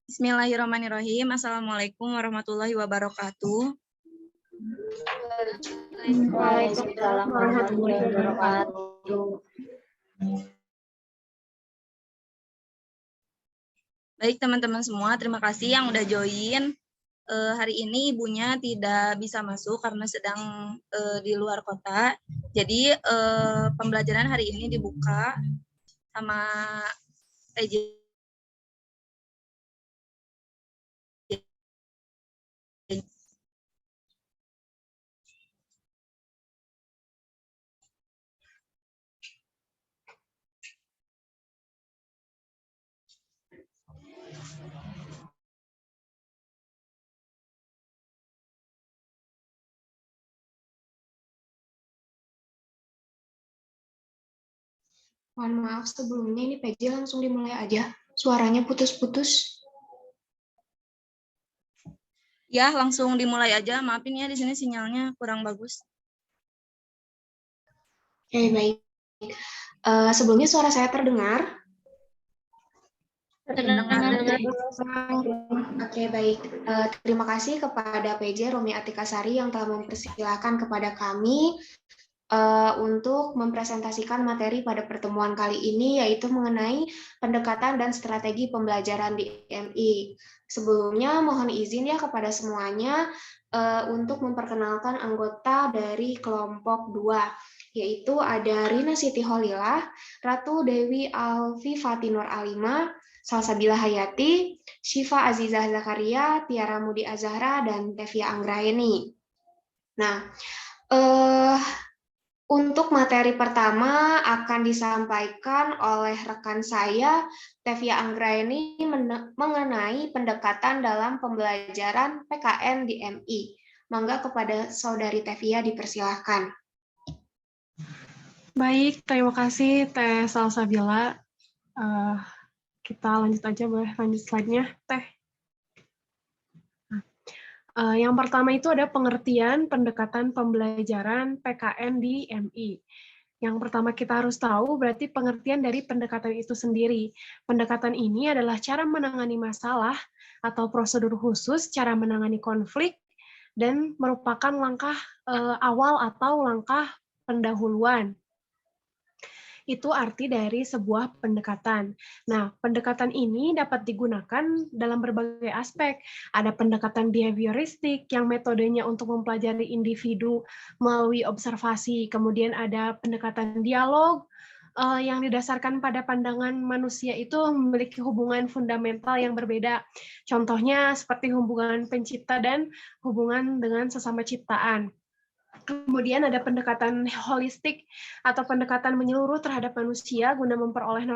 Bismillahirrahmanirrahim. Assalamualaikum warahmatullahi wabarakatuh. Waalaikumsalam warahmatullahi wabarakatuh. Baik teman-teman semua, terima kasih yang udah join. Hari ini ibunya tidak bisa masuk karena sedang di luar kota. Jadi pembelajaran hari ini dibuka sama PJ. Mohon maaf sebelumnya, ini PJ langsung dimulai aja. Suaranya putus-putus. Ya, langsung dimulai aja. Maafin ya, di sini sinyalnya kurang bagus. Oke, baik. Sebelumnya suara saya terdengar? Terdengar. Oke, baik. Terima kasih kepada PJ Romi Atikasari yang telah mempersilahkan kepada kami untuk mempresentasikan materi pada pertemuan kali ini, yaitu mengenai pendekatan dan strategi pembelajaran di IMI. Sebelumnya mohon izin ya kepada semuanya untuk memperkenalkan anggota dari kelompok 2, yaitu ada Rina Siti Holilah, Ratu Dewi Alfi Fatinur Alima, Salsabila Hayati, Syifa Azizah Zakaria, Tiara Mudi Azahra, dan Tevia Anggraeni. Nah, untuk materi pertama akan disampaikan oleh rekan saya, Tevia Anggraeni, mengenai pendekatan dalam pembelajaran PKN di MI. Mangga kepada Saudari Tevia dipersilahkan. Baik, terima kasih Teh Salsabila. Kita lanjut aja, boleh lanjut slide-nya, Teh. Yang pertama itu ada pengertian pendekatan pembelajaran PKN di MI. Yang pertama kita harus tahu berarti pengertian dari pendekatan itu sendiri. Pendekatan ini adalah cara menangani masalah atau prosedur khusus cara menangani konflik dan merupakan langkah awal atau langkah pendahuluan. Itu arti dari sebuah pendekatan. Nah, pendekatan ini dapat digunakan dalam berbagai aspek. Ada pendekatan behavioristik yang metodenya untuk mempelajari individu melalui observasi. Kemudian ada pendekatan dialog yang didasarkan pada pandangan manusia itu memiliki hubungan fundamental yang berbeda. Contohnya seperti hubungan pencipta dan hubungan dengan sesama ciptaan. Kemudian ada pendekatan holistik atau pendekatan menyeluruh terhadap manusia guna memperoleh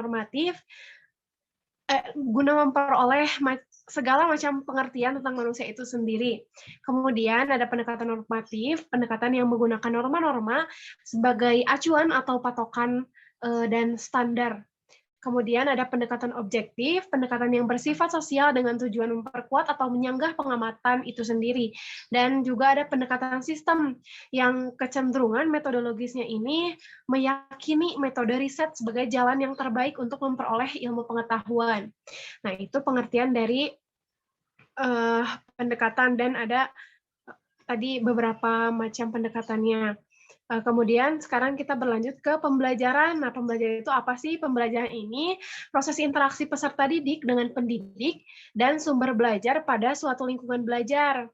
segala macam pengertian tentang manusia itu sendiri. Kemudian ada pendekatan normatif, pendekatan yang menggunakan norma-norma sebagai acuan atau patokan dan standar. Kemudian ada pendekatan objektif, pendekatan yang bersifat sosial dengan tujuan memperkuat atau menyanggah pengamatan itu sendiri. Dan juga ada pendekatan sistem yang kecenderungan metodologisnya ini meyakini metode riset sebagai jalan yang terbaik untuk memperoleh ilmu pengetahuan. Nah, itu pengertian dari pendekatan dan ada tadi beberapa macam pendekatannya. Kemudian sekarang kita berlanjut ke pembelajaran. Nah, pembelajaran itu apa sih? Pembelajaran ini proses interaksi peserta didik dengan pendidik dan sumber belajar pada suatu lingkungan belajar.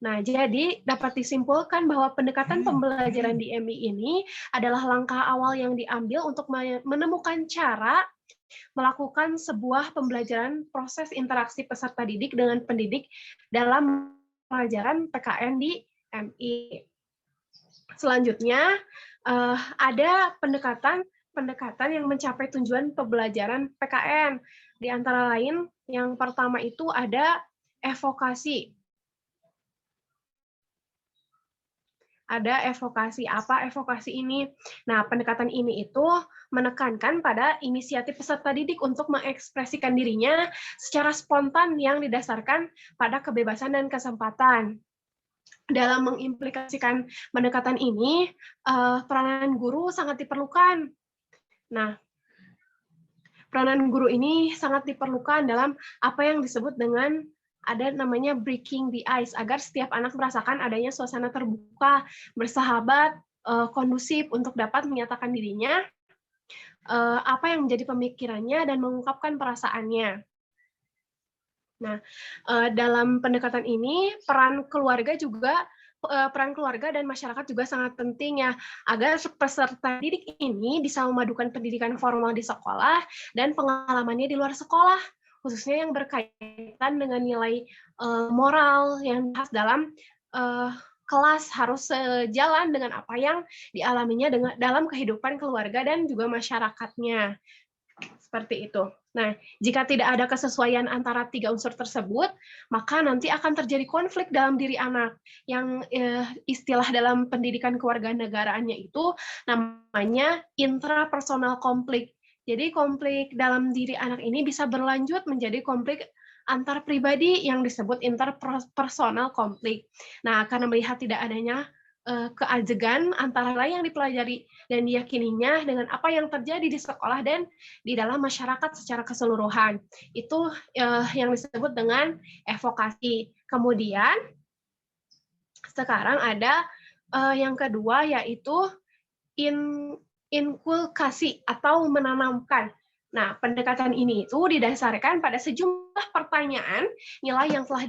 Nah, jadi dapat disimpulkan bahwa pendekatan pembelajaran di MI ini adalah langkah awal yang diambil untuk menemukan cara melakukan sebuah pembelajaran proses interaksi peserta didik dengan pendidik dalam pelajaran PKN di MI. Selanjutnya, ada pendekatan yang mencapai tujuan pembelajaran PKN. Di antara lain, yang pertama itu ada evokasi. Ada evokasi. Apa evokasi ini? Nah, pendekatan ini itu menekankan pada inisiatif peserta didik untuk mengekspresikan dirinya secara spontan yang didasarkan pada kebebasan dan kesempatan. Dalam mengimplikasikan pendekatan ini, peranan guru sangat diperlukan. Nah, Peranan guru ini sangat diperlukan dalam apa yang disebut dengan ada namanya breaking the ice, agar setiap anak merasakan adanya suasana terbuka, bersahabat, kondusif untuk dapat menyatakan dirinya, apa yang menjadi pemikirannya, dan mengungkapkan perasaannya. Nah, dalam pendekatan ini, peran keluarga dan masyarakat juga sangat penting ya, agar peserta didik ini bisa memadukan pendidikan formal di sekolah dan pengalamannya di luar sekolah, khususnya yang berkaitan dengan nilai moral yang dibahas dalam kelas harus sejalan dengan apa yang dialaminya dalam kehidupan keluarga dan juga masyarakatnya. Seperti itu. Nah, jika tidak ada kesesuaian antara 3 unsur tersebut, maka nanti akan terjadi konflik dalam diri anak. Yang istilah dalam pendidikan kewarganegaraannya itu namanya intrapersonal konflik. Jadi konflik dalam diri anak ini bisa berlanjut menjadi konflik antar pribadi yang disebut interpersonal konflik. Nah, karena melihat tidak adanya keajegan antara nilai yang dipelajari dan diyakininya dengan apa yang terjadi di sekolah dan di dalam masyarakat secara keseluruhan. Itu yang disebut dengan evokasi. Kemudian sekarang ada yang kedua, yaitu inkulkasi atau menanamkan. Nah, pendekatan ini itu didasarkan pada sejumlah pertanyaan nilai yang telah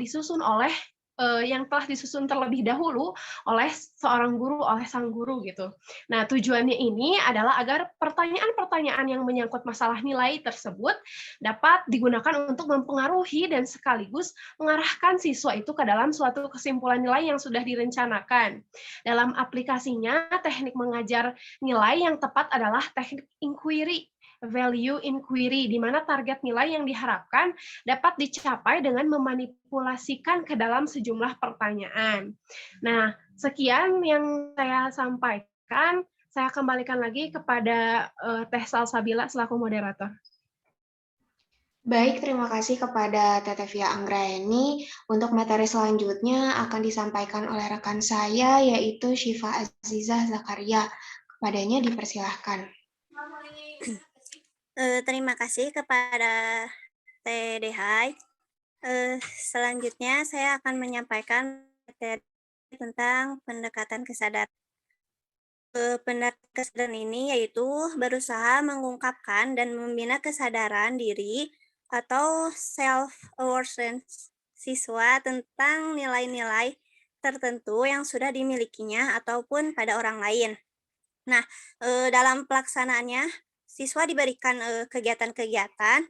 disusun terlebih dahulu oleh seorang guru, oleh sang guru gitu. Nah, tujuannya ini adalah agar pertanyaan-pertanyaan yang menyangkut masalah nilai tersebut dapat digunakan untuk mempengaruhi dan sekaligus mengarahkan siswa itu ke dalam suatu kesimpulan nilai yang sudah direncanakan. Dalam aplikasinya, teknik mengajar nilai yang tepat adalah teknik inquiry, value inquiry, di mana target nilai yang diharapkan dapat dicapai dengan memanipulasikan ke dalam sejumlah pertanyaan. Nah, sekian yang saya sampaikan. Saya kembalikan lagi kepada Teh Salsabila selaku moderator. Baik, terima kasih kepada Teteh Via Anggraeni. Untuk materi selanjutnya akan disampaikan oleh rekan saya, yaitu Syifa Azizah Zakaria. Kepadanya dipersilahkan. Terima kasih kepada TDH. Selanjutnya saya akan menyampaikan materi tentang pendekatan kesadaran. Pendekatan kesadaran ini yaitu berusaha mengungkapkan dan membina kesadaran diri atau self-awareness siswa tentang nilai-nilai tertentu yang sudah dimilikinya ataupun pada orang lain. Nah, dalam pelaksanaannya, siswa diberikan kegiatan-kegiatan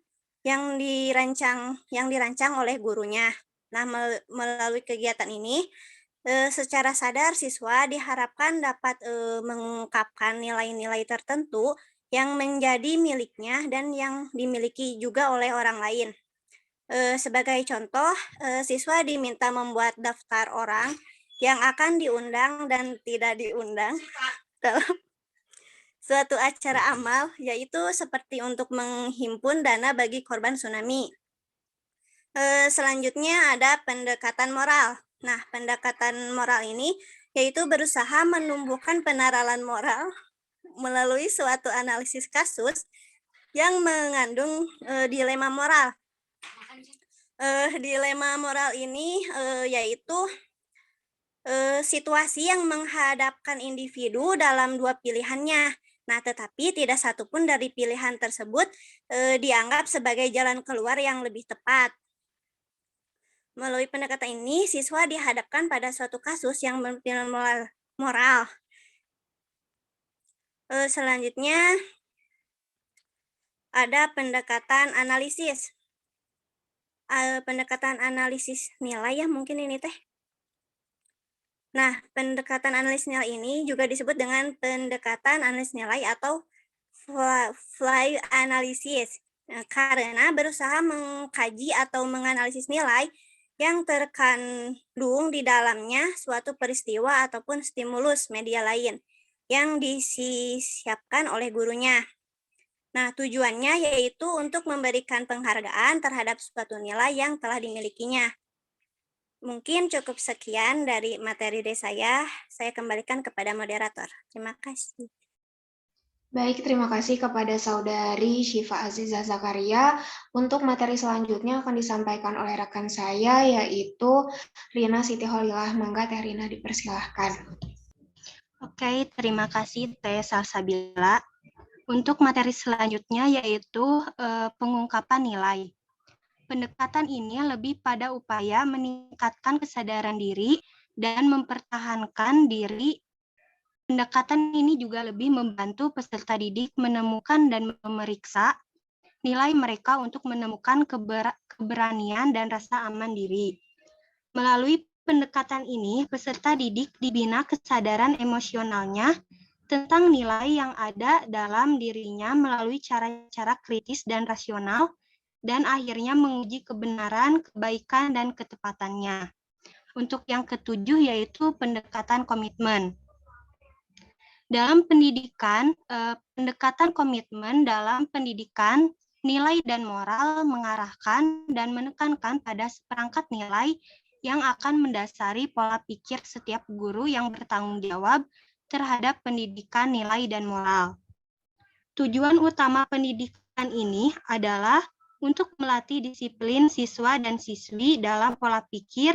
yang dirancang oleh gurunya. Nah, melalui kegiatan ini, secara sadar siswa diharapkan dapat mengungkapkan nilai-nilai tertentu yang menjadi miliknya dan yang dimiliki juga oleh orang lain. Sebagai contoh, siswa diminta membuat daftar orang yang akan diundang dan tidak diundang dalam suatu acara amal, yaitu seperti untuk menghimpun dana bagi korban tsunami. Selanjutnya ada pendekatan moral. Nah, pendekatan moral ini yaitu berusaha menumbuhkan peneralan moral melalui suatu analisis kasus yang mengandung dilema moral. Dilema moral ini yaitu situasi yang menghadapkan individu dalam dua pilihannya. Nah, tetapi tidak satupun dari pilihan tersebut dianggap sebagai jalan keluar yang lebih tepat. Melalui pendekatan ini, siswa dihadapkan pada suatu kasus yang berdilema moral. Selanjutnya, ada pendekatan analisis. Pendekatan analisis nilai ya mungkin ini teh. Nah, pendekatan analisis nilai ini juga disebut dengan pendekatan analisis nilai atau value analysis, karena berusaha mengkaji atau menganalisis nilai yang terkandung di dalamnya suatu peristiwa ataupun stimulus media lain yang disiapkan oleh gurunya. Nah, tujuannya yaitu untuk memberikan penghargaan terhadap suatu nilai yang telah dimilikinya. Mungkin cukup sekian dari materi dari saya kembalikan kepada moderator. Terima kasih. Baik, terima kasih kepada Saudari Syifa Azizah Zakaria. Untuk materi selanjutnya akan disampaikan oleh rekan saya, yaitu Rina Siti Holilah. Mangga Teh Rina dipersilahkan. Oke, terima kasih Teh Salsabila. Untuk materi selanjutnya yaitu pengungkapan nilai. Pendekatan ini lebih pada upaya meningkatkan kesadaran diri dan mempertahankan diri. Pendekatan ini juga lebih membantu peserta didik menemukan dan memeriksa nilai mereka untuk menemukan keberanian dan rasa aman diri. Melalui pendekatan ini, peserta didik dibina kesadaran emosionalnya tentang nilai yang ada dalam dirinya melalui cara-cara kritis dan rasional, dan akhirnya menguji kebenaran, kebaikan, dan ketepatannya. Untuk yang ketujuh yaitu pendekatan komitmen. Dalam pendidikan, pendekatan komitmen dalam pendidikan, nilai dan moral mengarahkan dan menekankan pada seperangkat nilai yang akan mendasari pola pikir setiap guru yang bertanggung jawab terhadap pendidikan nilai dan moral. Tujuan utama pendidikan ini adalah untuk melatih disiplin siswa dan siswi dalam pola pikir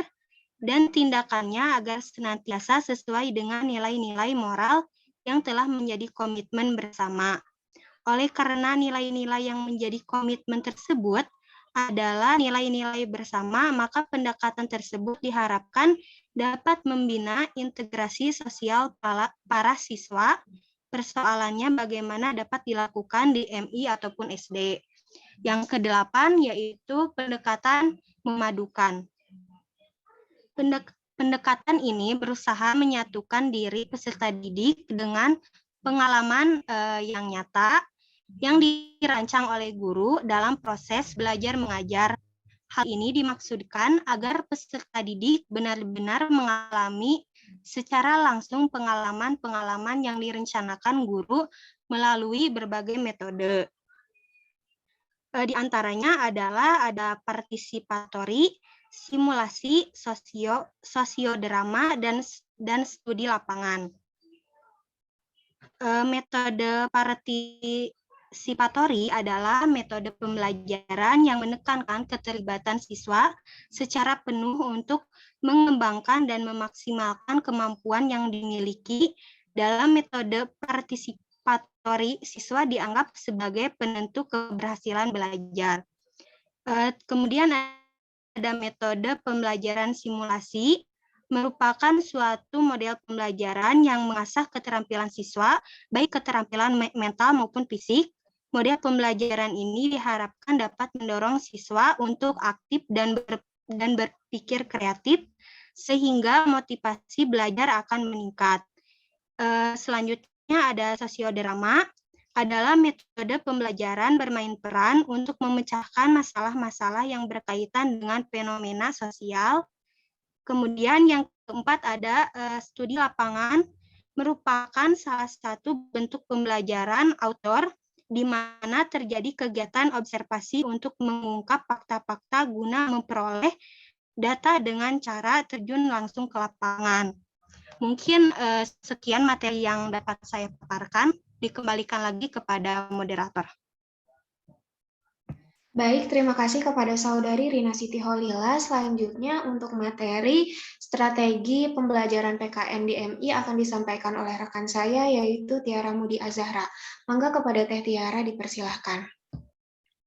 dan tindakannya agar senantiasa sesuai dengan nilai-nilai moral yang telah menjadi komitmen bersama. Oleh karena nilai-nilai yang menjadi komitmen tersebut adalah nilai-nilai bersama, maka pendekatan tersebut diharapkan dapat membina integrasi sosial para siswa. Persoalannya bagaimana dapat dilakukan di MI ataupun SD. Yang kedelapan yaitu pendekatan memadukan. Pendekatan ini berusaha menyatukan diri peserta didik dengan pengalaman yang nyata yang dirancang oleh guru dalam proses belajar mengajar. Hal ini dimaksudkan agar peserta didik benar-benar mengalami secara langsung pengalaman-pengalaman yang direncanakan guru melalui berbagai metode. Di antaranya adalah ada partisipatori, simulasi, sosiodrama, dan studi lapangan. Metode partisipatori adalah metode pembelajaran yang menekankan keterlibatan siswa secara penuh untuk mengembangkan dan memaksimalkan kemampuan yang dimiliki. Dalam metode partisipatori, siswa dianggap sebagai penentu keberhasilan belajar. Kemudian ada metode pembelajaran simulasi, merupakan suatu model pembelajaran yang mengasah keterampilan siswa, baik keterampilan mental maupun fisik. Model pembelajaran ini diharapkan dapat mendorong siswa untuk aktif dan berpikir kreatif, sehingga motivasi belajar akan meningkat. Selanjutnya ada sosiodrama, adalah metode pembelajaran bermain peran untuk memecahkan masalah-masalah yang berkaitan dengan fenomena sosial. Kemudian yang keempat ada studi lapangan, merupakan salah satu bentuk pembelajaran outdoor di mana terjadi kegiatan observasi untuk mengungkap fakta-fakta guna memperoleh data dengan cara terjun langsung ke lapangan. Mungkin sekian materi yang dapat saya paparkan, dikembalikan lagi kepada moderator. Baik, terima kasih kepada Saudari Rina Siti Holila. Selanjutnya untuk materi strategi pembelajaran PKN di MI akan disampaikan oleh rekan saya, yaitu Tiara Mudi Azahra. Mangga kepada Teh Tiara dipersilahkan.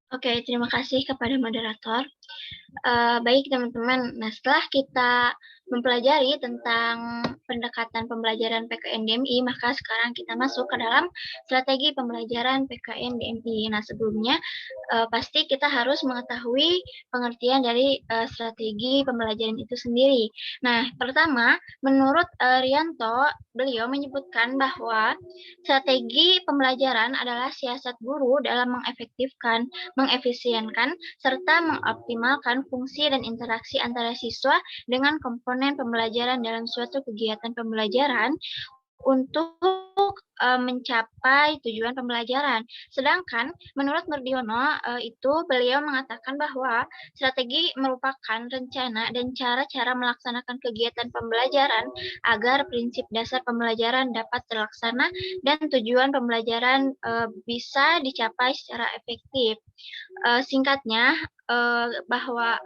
Oke, terima kasih kepada moderator. Baik teman-teman, nah setelah kita mempelajari tentang pendekatan pembelajaran PKN DMI, maka sekarang kita masuk ke dalam strategi pembelajaran PKN DMI. Nah sebelumnya pasti kita harus mengetahui pengertian dari strategi pembelajaran itu sendiri. Nah pertama, menurut Rianto, beliau menyebutkan bahwa strategi pembelajaran adalah siasat guru dalam mengefektifkan, mengefisienkan, serta mengoptimalkan fungsi dan interaksi antara siswa dengan komponen pembelajaran dalam suatu kegiatan pembelajaran untuk mencapai tujuan pembelajaran. Sedangkan menurut Mardiono itu beliau mengatakan bahwa strategi merupakan rencana dan cara-cara melaksanakan kegiatan pembelajaran agar prinsip dasar pembelajaran dapat terlaksana dan tujuan pembelajaran bisa dicapai secara efektif. Singkatnya bahwa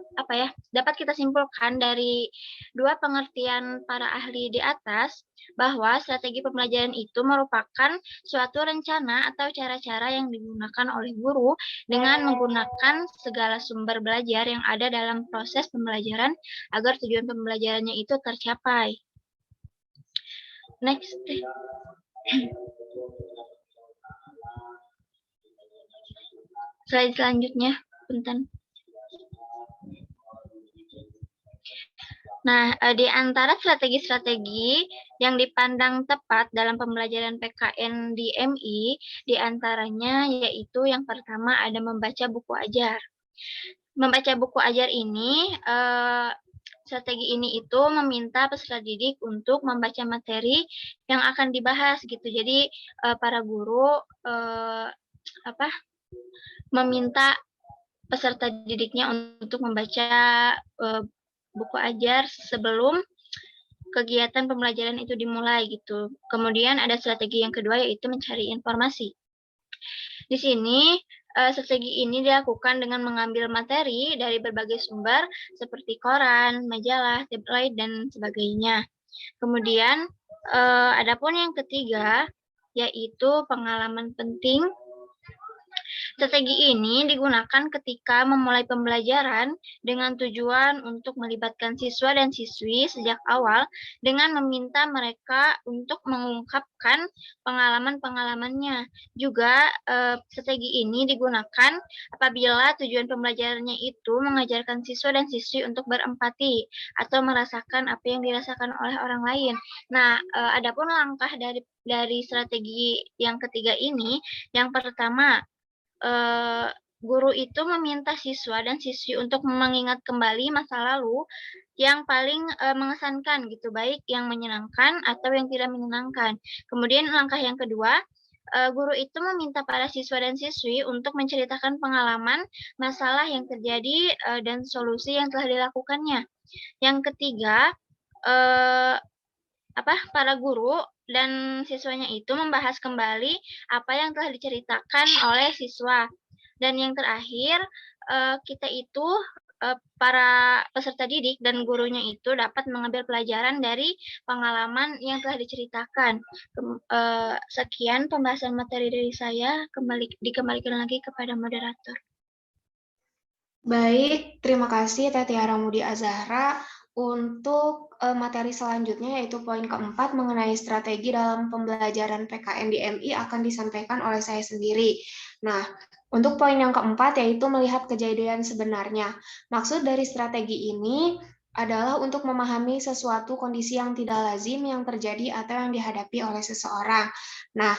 dapat kita simpulkan dari dua pengertian para ahli di atas bahwa strategi pembelajaran itu merupakan suatu rencana atau cara-cara yang digunakan oleh guru dengan menggunakan segala sumber belajar yang ada dalam proses pembelajaran agar tujuan pembelajarannya itu tercapai. Next. Slide selanjutnya, punten. Nah, di antara strategi-strategi yang dipandang tepat dalam pembelajaran PKN di MI, di antaranya yaitu yang pertama ada membaca buku ajar. Membaca buku ajar ini, strategi ini itu meminta peserta didik untuk membaca materi yang akan dibahas gitu. Jadi para guru meminta peserta didiknya untuk membaca buku ajar sebelum kegiatan pembelajaran itu dimulai gitu. Kemudian ada strategi yang kedua yaitu mencari informasi. Di sini strategi ini dilakukan dengan mengambil materi dari berbagai sumber seperti koran, majalah, tabloid dan sebagainya. Kemudian adapun yang ketiga yaitu pengalaman penting. Strategi ini digunakan ketika memulai pembelajaran dengan tujuan untuk melibatkan siswa dan siswi sejak awal dengan meminta mereka untuk mengungkapkan pengalaman-pengalamannya. Juga strategi ini digunakan apabila tujuan pembelajarannya itu mengajarkan siswa dan siswi untuk berempati atau merasakan apa yang dirasakan oleh orang lain. Nah, adapun langkah dari strategi yang ketiga ini, yang pertama, guru itu meminta siswa dan siswi untuk mengingat kembali masa lalu yang paling mengesankan gitu, baik yang menyenangkan atau yang tidak menyenangkan. Kemudian langkah yang kedua, guru itu meminta para siswa dan siswi untuk menceritakan pengalaman, masalah yang terjadi dan solusi yang telah dilakukannya. Yang ketiga, para guru dan siswanya itu membahas kembali apa yang telah diceritakan oleh siswa. Dan yang terakhir, kita itu para peserta didik dan gurunya itu dapat mengambil pelajaran dari pengalaman yang telah diceritakan. Sekian pembahasan materi dari saya, dikembalikan lagi kepada moderator. Baik, terima kasih Teh Tiara Mudi Azahra. Untuk materi selanjutnya yaitu poin keempat mengenai strategi dalam pembelajaran PKN di MI akan disampaikan oleh saya sendiri. Nah, untuk poin yang keempat yaitu melihat kejadian sebenarnya. Maksud dari strategi ini adalah untuk memahami sesuatu kondisi yang tidak lazim yang terjadi atau yang dihadapi oleh seseorang. Nah,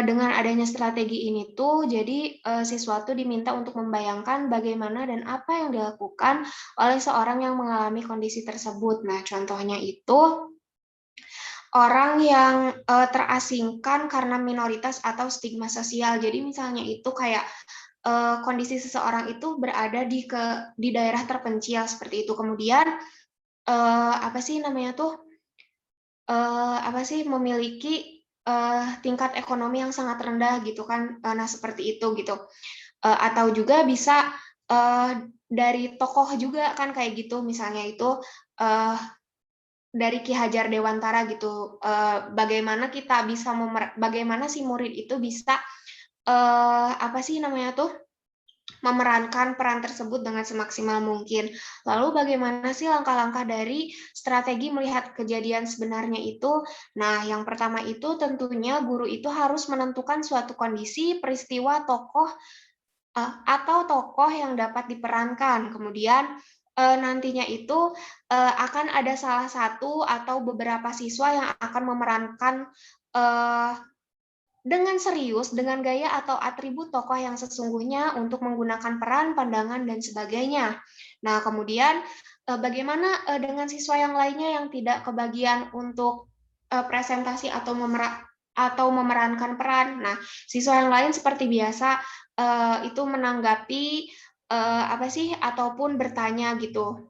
dengan adanya strategi ini tuh, jadi siswa tuh diminta untuk membayangkan bagaimana dan apa yang dilakukan oleh seorang yang mengalami kondisi tersebut. Nah, contohnya itu orang yang terasingkan karena minoritas atau stigma sosial. Jadi misalnya itu kayak kondisi seseorang itu berada di daerah terpencil seperti itu. Kemudian memiliki tingkat ekonomi yang sangat rendah gitu kan. Nah, seperti itu gitu. Atau juga bisa dari tokoh juga kan kayak gitu, misalnya itu dari Ki Hajar Dewantara gitu. Bagaimana kita bisa bagaimana si murid itu bisa memerankan peran tersebut dengan semaksimal mungkin. Lalu bagaimana sih langkah-langkah dari strategi melihat kejadian sebenarnya itu? Nah, yang pertama itu tentunya guru itu harus menentukan suatu kondisi, peristiwa, tokoh, atau tokoh yang dapat diperankan. Kemudian nantinya itu akan ada salah satu atau beberapa siswa yang akan memerankan dengan serius, dengan gaya atau atribut tokoh yang sesungguhnya untuk menggunakan peran, pandangan, dan sebagainya. Nah, kemudian bagaimana dengan siswa yang lainnya yang tidak kebagian untuk presentasi atau memerankan peran. Nah, siswa yang lain seperti biasa itu menanggapi ataupun bertanya gitu.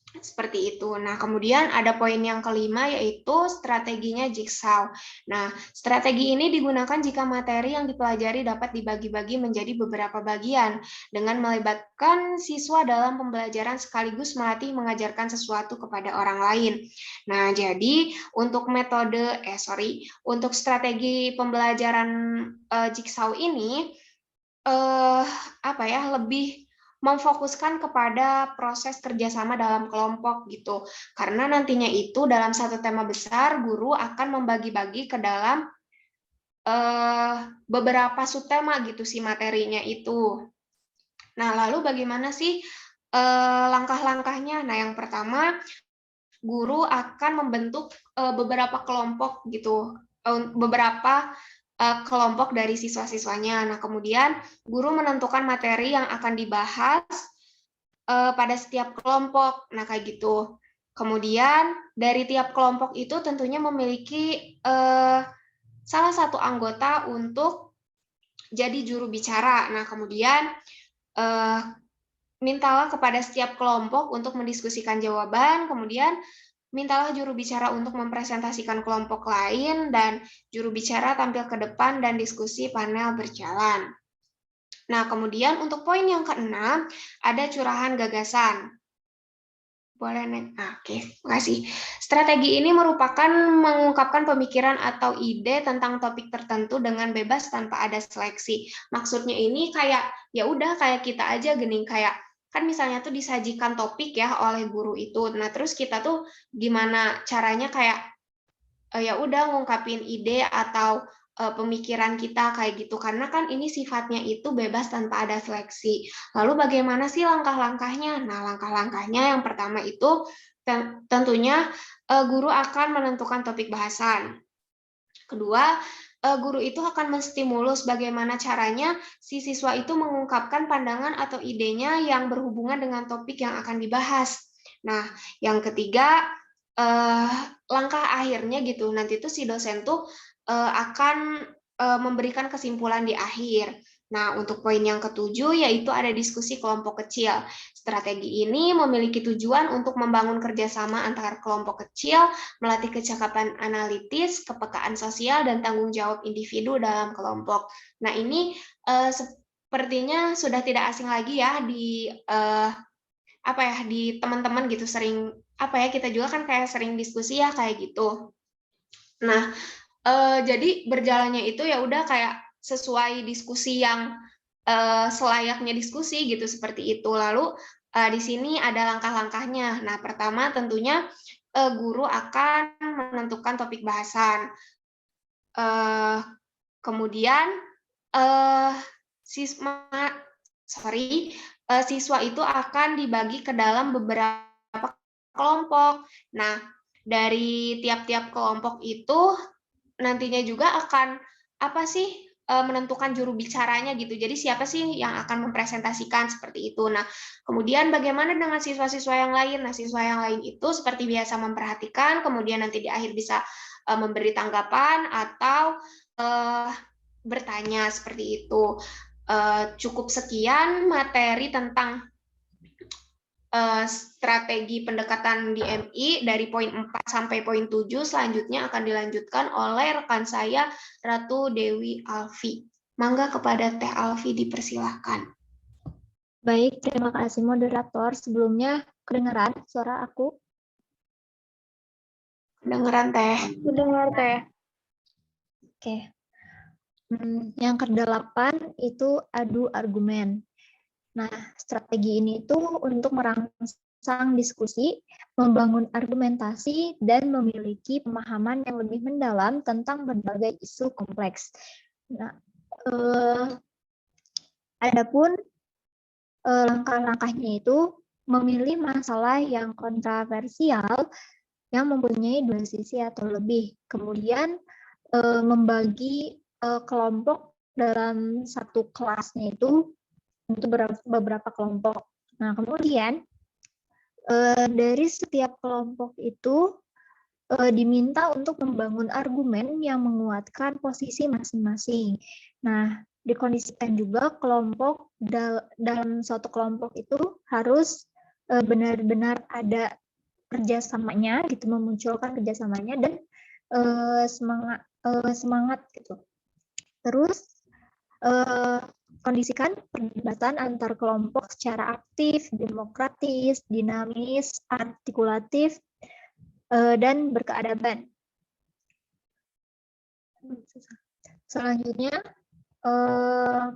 Seperti itu. Nah, kemudian ada poin yang kelima yaitu strateginya jigsaw. Nah, strategi ini digunakan jika materi yang dipelajari dapat dibagi-bagi menjadi beberapa bagian dengan melibatkan siswa dalam pembelajaran sekaligus melatih mengajarkan sesuatu kepada orang lain. Nah, jadi untuk untuk strategi pembelajaran jigsaw ini lebih memfokuskan kepada proses kerjasama dalam kelompok gitu. Karena nantinya itu dalam satu tema besar, guru akan membagi-bagi ke dalam beberapa subtema gitu sih materinya itu. Nah, lalu bagaimana sih langkah-langkahnya? Nah, yang pertama, guru akan membentuk beberapa kelompok gitu, beberapa kelompok dari siswa-siswanya. Nah, kemudian guru menentukan materi yang akan dibahas pada setiap kelompok. Nah, kayak gitu. Kemudian dari tiap kelompok itu tentunya memiliki salah satu anggota untuk jadi juru bicara. Nah, kemudian mintalah kepada setiap kelompok untuk mendiskusikan jawaban, kemudian mintalah juru bicara untuk mempresentasikan kelompok lain, dan juru bicara tampil ke depan dan diskusi panel berjalan. Nah, kemudian untuk poin yang keenam, ada curahan gagasan. Boleh, Nek? Oke, makasih. Strategi ini merupakan mengungkapkan pemikiran atau ide tentang topik tertentu dengan bebas tanpa ada seleksi. Maksudnya ini kayak, ya udah kayak kita aja gening, kayak kan misalnya tuh disajikan topik ya oleh guru itu. Nah, terus kita tuh gimana caranya kayak ya udah ngungkapin ide atau pemikiran kita kayak gitu. Karena kan ini sifatnya itu bebas tanpa ada seleksi. Lalu bagaimana sih langkah-langkahnya? Nah, langkah-langkahnya yang pertama itu tentunya guru akan menentukan topik bahasan. Kedua, guru itu akan menstimulus bagaimana caranya si siswa itu mengungkapkan pandangan atau idenya yang berhubungan dengan topik yang akan dibahas. Nah, yang ketiga, langkah akhirnya gitu, nanti tuh si dosen tuh akan memberikan kesimpulan di akhir. Nah, untuk poin yang ketujuh yaitu ada diskusi kelompok kecil. Strategi ini memiliki tujuan untuk membangun kerjasama antar kelompok kecil, melatih kecakapan analitis, kepekaan sosial, dan tanggung jawab individu dalam kelompok. Nah, ini sepertinya sudah tidak asing lagi ya di di teman-teman gitu, sering kita juga kan kayak sering diskusi ya kayak gitu. Nah, jadi berjalannya itu ya udah kayak sesuai diskusi yang selayaknya diskusi gitu, seperti itu. Lalu di sini ada langkah-langkahnya. Nah, pertama tentunya guru akan menentukan topik bahasan. Kemudian siswa itu akan dibagi ke dalam beberapa kelompok. Nah, dari tiap-tiap kelompok itu nantinya juga akan menentukan juru bicaranya gitu. Jadi siapa sih yang akan mempresentasikan seperti itu. Nah, kemudian bagaimana dengan siswa-siswa yang lain? Nah, siswa yang lain itu seperti biasa memperhatikan, kemudian nanti di akhir bisa memberi tanggapan atau bertanya seperti itu. Cukup sekian materi tentang strategi pendekatan di MI dari poin 4 sampai poin 7. Selanjutnya akan dilanjutkan oleh rekan saya, Ratu Dewi Alfi. Mangga kepada Teh Alfi dipersilahkan. Baik, terima kasih moderator. Sebelumnya kedengaran suara aku? Kedengaran, Teh. Kedengar, Teh. Oke. Yang ke-8 itu adu argumen. Nah, strategi ini itu untuk merangsang diskusi, membangun argumentasi, dan memiliki pemahaman yang lebih mendalam tentang berbagai isu kompleks. Nah, adapun langkah-langkahnya itu memilih masalah yang kontroversial yang mempunyai dua sisi atau lebih. Kemudian membagi kelompok dalam satu kelasnya itu untuk beberapa kelompok. Nah, kemudian dari setiap kelompok itu diminta untuk membangun argumen yang menguatkan posisi masing-masing. Nah, dikondisikan juga kelompok dalam suatu kelompok itu harus benar-benar ada kerjasamanya, gitu, memunculkan kerjasamanya dan semangat gitu. Terus kondisikan perdebatan antar kelompok secara aktif, demokratis, dinamis, artikulatif, dan berkeadaban. Selanjutnya,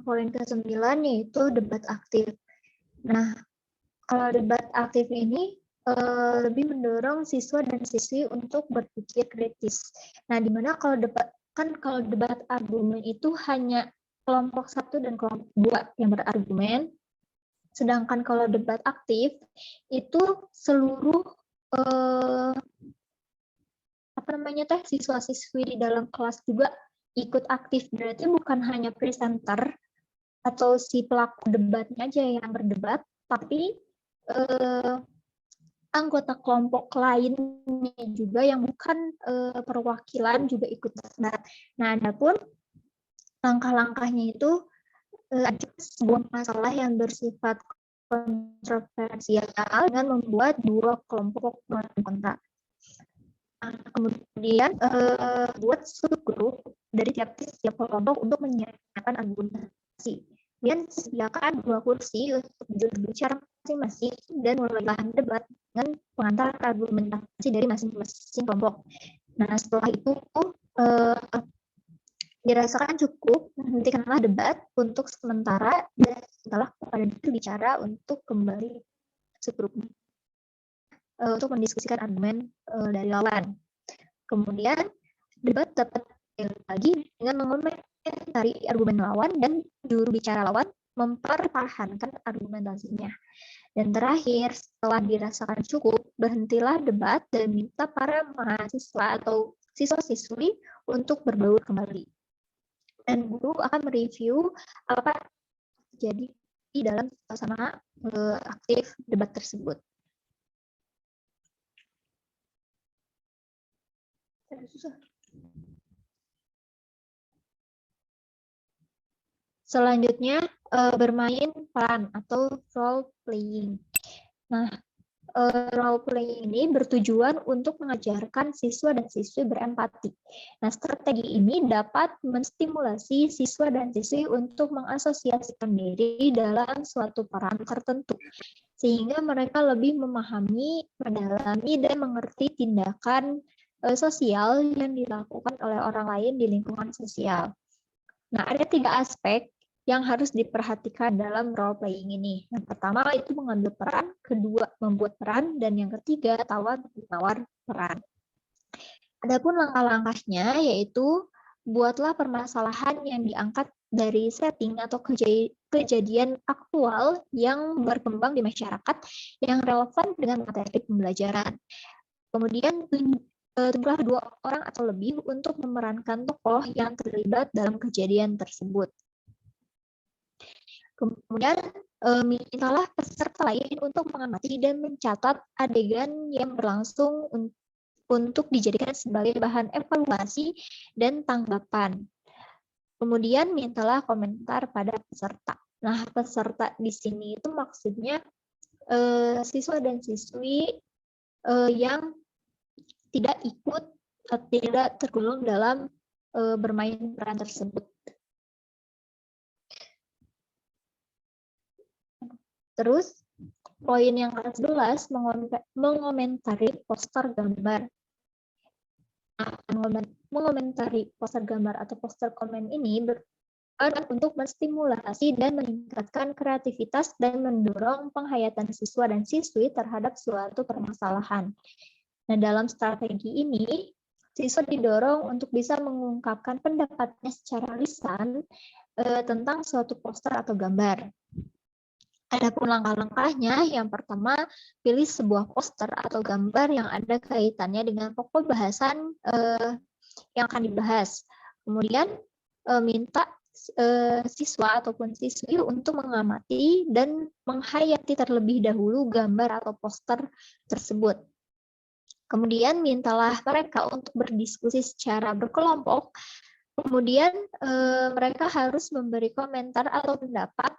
poin ke-9 yaitu debat aktif. Nah, kalau debat aktif ini lebih mendorong siswa dan siswi untuk berpikir kritis. Nah, di mana kalau debat argumen itu hanya kelompok 1 dan kelompok 2 yang berargumen, sedangkan kalau debat aktif itu seluruh siswa-siswi di dalam kelas juga ikut aktif. Berarti bukan hanya presenter atau si pelaku debatnya aja yang berdebat, tapi anggota kelompok lainnya juga yang bukan perwakilan juga ikut debat. Nah, adapun langkah-langkahnya itu ada sebuah masalah yang bersifat kontroversial dengan membuat dua kelompok kontra. Kemudian buat subgrup dari tiap kelompok untuk menyiapkan argumentasi. Dan sediakan 2 kursi untuk berbicara masing-masing dan mulailah debat dengan pengantar argumentasi dari masing-masing kelompok. Nah, setelah itu dirasakan cukup, hentikanlah debat untuk sementara dan setelah kepada berbicara untuk kembali subgrupnya untuk mendiskusikan argumen dari lawan. Kemudian debat dapat lagi dengan mengomentari argumen lawan dan juru bicara lawan mempertahankan argumentasinya. Dan terakhir, setelah dirasakan cukup, berhentilah debat dan minta para mahasiswa atau siswa-siswi untuk berbaur kembali. Dan guru akan mereview apa terjadi di dalam suasana aktif debat tersebut. Selanjutnya, bermain peran atau role playing. Nah, role playing ini bertujuan untuk mengajarkan siswa dan siswi berempati. Nah, strategi ini dapat menstimulasi siswa dan siswi untuk mengasosiasikan diri dalam suatu peran tertentu, sehingga mereka lebih memahami, mendalami, dan mengerti tindakan sosial yang dilakukan oleh orang lain di lingkungan sosial. Nah, ada 3 aspek yang harus diperhatikan dalam role playing ini. Yang pertama itu mengambil peran, kedua membuat peran, dan yang ketiga tawar-menawar peran. Adapun langkah-langkahnya yaitu buatlah permasalahan yang diangkat dari setting atau kejadian aktual yang berkembang di masyarakat yang relevan dengan materi pembelajaran. Kemudian tunjuklah 2 orang atau lebih untuk memerankan tokoh yang terlibat dalam kejadian tersebut. Kemudian mintalah peserta lain untuk mengamati dan mencatat adegan yang berlangsung untuk dijadikan sebagai bahan evaluasi dan tanggapan. Kemudian mintalah komentar pada peserta. Nah, peserta di sini itu maksudnya siswa dan siswi yang tidak ikut atau tidak tergolong dalam bermain peran tersebut. Terus, poin yang ke-11 mengomentari poster gambar. Mengomentari poster gambar atau poster komen ini bertujuan untuk menstimulasi dan meningkatkan kreativitas dan mendorong penghayatan siswa dan siswi terhadap suatu permasalahan. Nah, dalam strategi ini, siswa didorong untuk bisa mengungkapkan pendapatnya secara lisan tentang suatu poster atau gambar. Adapun langkah-langkahnya, yang pertama, pilih sebuah poster atau gambar yang ada kaitannya dengan pokok bahasan yang akan dibahas. Kemudian minta siswa ataupun siswi untuk mengamati dan menghayati terlebih dahulu gambar atau poster tersebut. Kemudian mintalah mereka untuk berdiskusi secara berkelompok. Kemudian mereka harus memberi komentar atau pendapat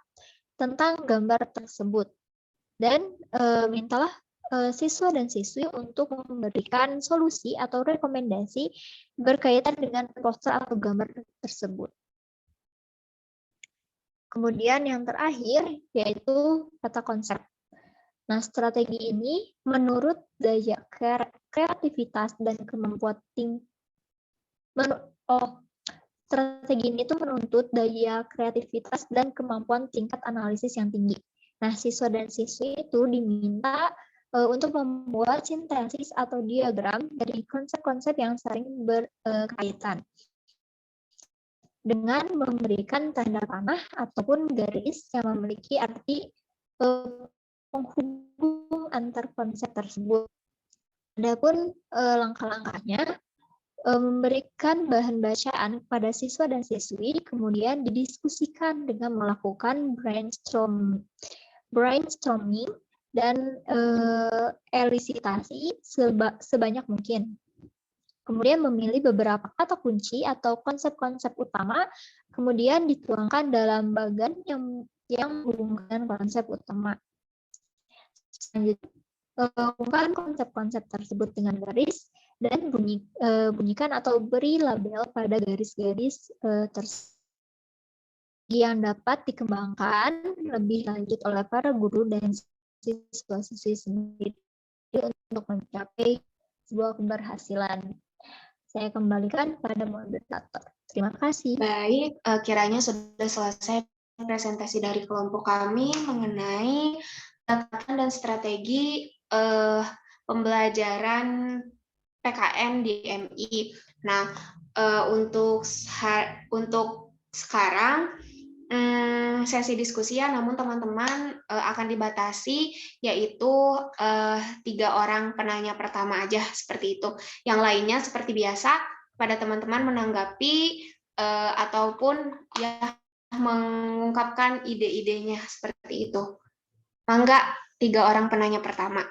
tentang gambar tersebut. Dan mintalah siswa dan siswi untuk memberikan solusi atau rekomendasi berkaitan dengan poster atau gambar tersebut. Kemudian yang terakhir yaitu kata konsep. Nah, strategi ini menurut daya kreativitas dan kemampuan strategi ini tuh menuntut daya kreativitas dan kemampuan tingkat analisis yang tinggi. Nah, siswa dan siswi itu diminta untuk membuat sintesis atau diagram dari konsep-konsep yang saling berkaitan dengan memberikan tanda panah ataupun garis yang memiliki arti penghubung antar konsep tersebut. Adapun langkah-langkahnya, memberikan bahan bacaan kepada siswa dan siswi, kemudian didiskusikan dengan melakukan brainstorming dan elisitasi sebanyak mungkin. Kemudian memilih beberapa kata kunci atau konsep-konsep utama, kemudian dituangkan dalam bagan yang menghubungkan konsep utama. Selanjutnya, ungkapkan konsep-konsep tersebut dengan garis dan bunyikan atau beri label pada garis-garis tersebut yang dapat dikembangkan lebih lanjut oleh para guru dan siswa-siswi sendiri untuk mencapai sebuah keberhasilan. Saya kembalikan pada moderator. Terima kasih. Baik, kiranya sudah selesai presentasi dari kelompok kami mengenai pendekatan dan strategi pembelajaran PKN di MI. Nah, untuk sekarang sesi diskusi ya, namun teman-teman akan dibatasi yaitu 3 orang penanya pertama aja seperti itu. Yang lainnya seperti biasa pada teman-teman menanggapi ataupun ya mengungkapkan ide-idenya seperti itu. Mangga 3 orang penanya pertama.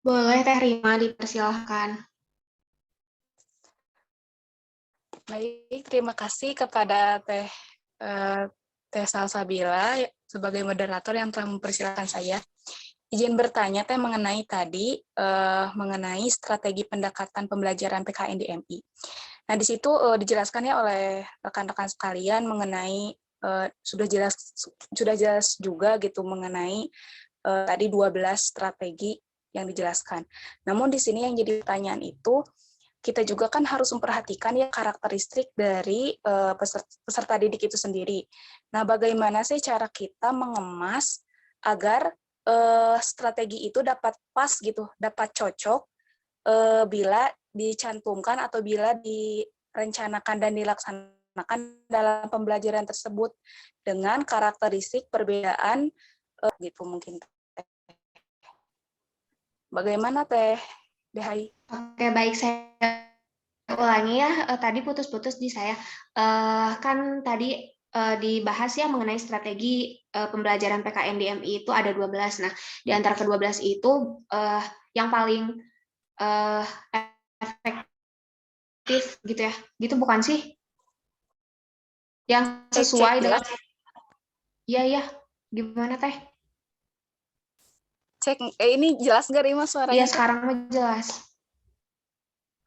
Boleh Teh Rima, dipersilahkan. Baik, terima kasih kepada Teh Salsabila sebagai moderator yang telah mempersilahkan saya. Izin bertanya Teh mengenai tadi mengenai strategi pendekatan pembelajaran PKN di MI. Nah, di situ dijelaskan ya oleh rekan-rekan sekalian mengenai sudah jelas juga gitu mengenai tadi 12 strategi yang dijelaskan. Namun di sini yang jadi pertanyaan itu kita juga kan harus memperhatikan ya karakteristik dari peserta didik itu sendiri. Nah, bagaimana sih cara kita mengemas agar strategi itu dapat pas gitu, dapat cocok bila dicantumkan atau bila direncanakan dan dilaksanakan dalam pembelajaran tersebut dengan karakteristik perbedaan gitu mungkin. Bagaimana Teh Dehai? Oke, baik, saya ulangi ya, tadi putus-putus di saya. Kan tadi dibahas ya mengenai strategi pembelajaran PKN di MI itu ada 12. Nah, di antara ke-12 itu yang paling efektif gitu ya. Gitu bukan sih? Yang sesuai dengan Iya, gimana Teh? Cek, ini jelas nggak Rima suaranya? Iya, sekarang jelas.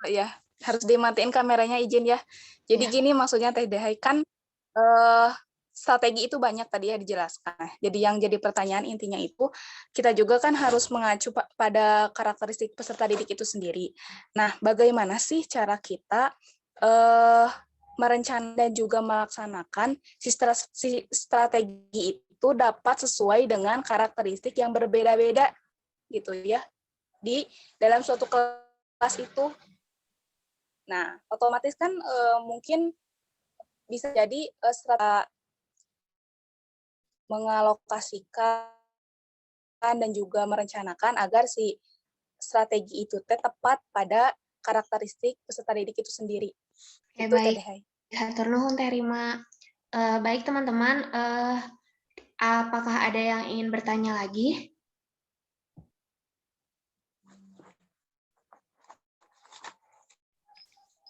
Oh, iya, harus dimatiin kameranya izin ya. Jadi gini maksudnya Teh Dehai kan strategi itu banyak tadi ya dijelaskan. Jadi yang jadi pertanyaan intinya itu kita juga kan harus mengacu pada karakteristik peserta didik itu sendiri. Nah, bagaimana sih cara kita merencanakan dan juga melaksanakan si strategi itu dapat sesuai dengan karakteristik yang berbeda-beda gitu ya di dalam suatu kelas itu. Nah, otomatis kan mungkin bisa jadi mengalokasikan dan juga merencanakan agar si strategi itu tepat pada karakteristik peserta didik itu sendiri. Oke, baik. Hatur nuhun Teh Rima. Baik teman-teman, Apakah ada yang ingin bertanya lagi?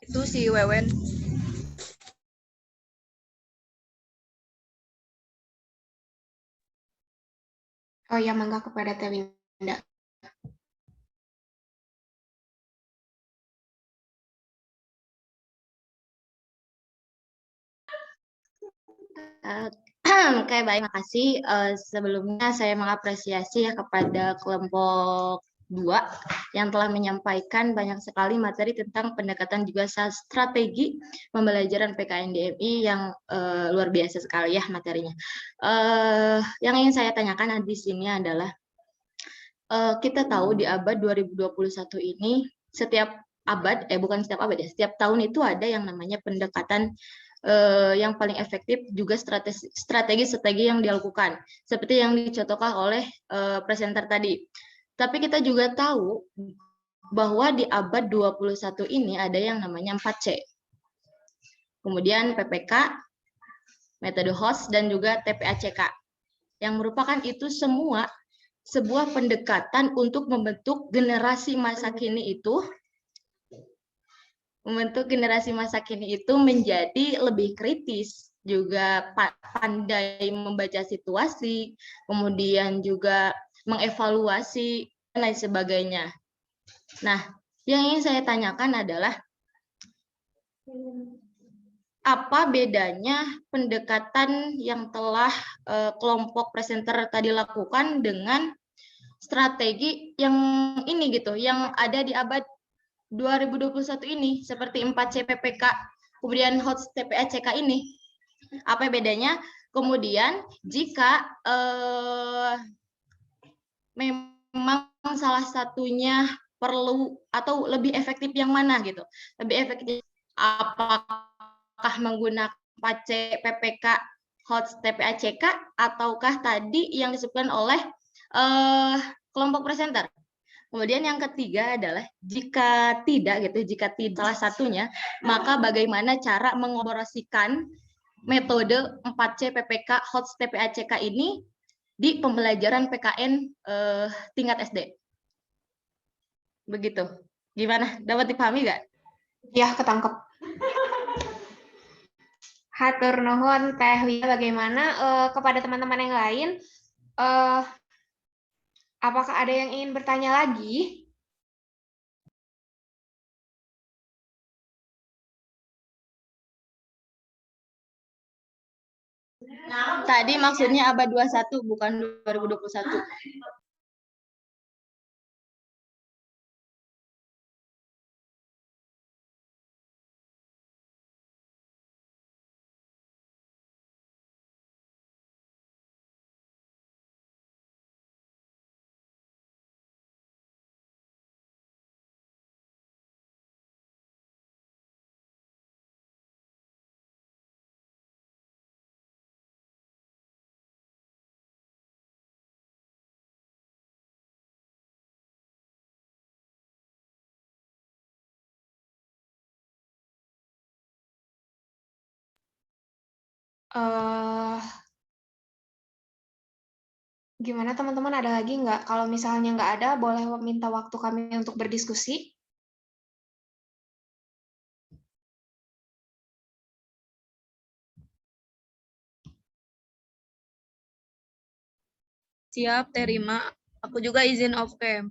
Itu si Wewen. Oh ya, mangga kepada Teh Winda. Oke, baik, makasih. Sebelumnya saya mengapresiasi ya kepada kelompok 2 yang telah menyampaikan banyak sekali materi tentang pendekatan juga strategi pembelajaran PKN-DMI yang luar biasa sekali ya materinya. Yang ingin saya tanyakan di sini adalah kita tahu di abad 2021 ini setiap abad, bukan setiap abad ya, setiap tahun itu ada yang namanya pendekatan yang paling efektif juga strategi-strategi yang dilakukan seperti yang dicontohkan oleh presenter tadi. Tapi kita juga tahu bahwa di abad 21 ini ada yang namanya 4C. Kemudian PPK, metode host, dan juga TPACK. Yang merupakan itu semua sebuah pendekatan untuk membentuk generasi masa kini itu menjadi lebih kritis, juga pandai membaca situasi, kemudian juga mengevaluasi dan lain sebagainya. Nah, yang ingin saya tanyakan adalah apa bedanya pendekatan yang telah kelompok presenter tadi lakukan dengan strategi yang ini gitu, yang ada di abad 2021 ini seperti 4C PPK, kemudian HOTS TPACK ini. Apa bedanya? Kemudian jika memang salah satunya perlu atau lebih efektif yang mana gitu. Lebih efektif apakah menggunakan 4C PPK HOTS TPACK ataukah tadi yang disebutkan oleh kelompok presenter. Kemudian yang ketiga adalah jika tidak salah satunya, maka bagaimana cara mengoperasikan metode 4C PPK HOTS TPACK ini di pembelajaran PKN tingkat SD. Begitu. Gimana? Dapat dipahami nggak? Ya, ketangkep. Hatur nuhun Teh Wia, bagaimana kepada teman-teman yang lain, apakah ada yang ingin bertanya lagi? Tadi maksudnya abad 21 bukan 2021. Gimana teman-teman, ada lagi nggak? Kalau misalnya nggak ada, boleh minta waktu kami untuk berdiskusi. Siap, terima. Aku juga izin off cam.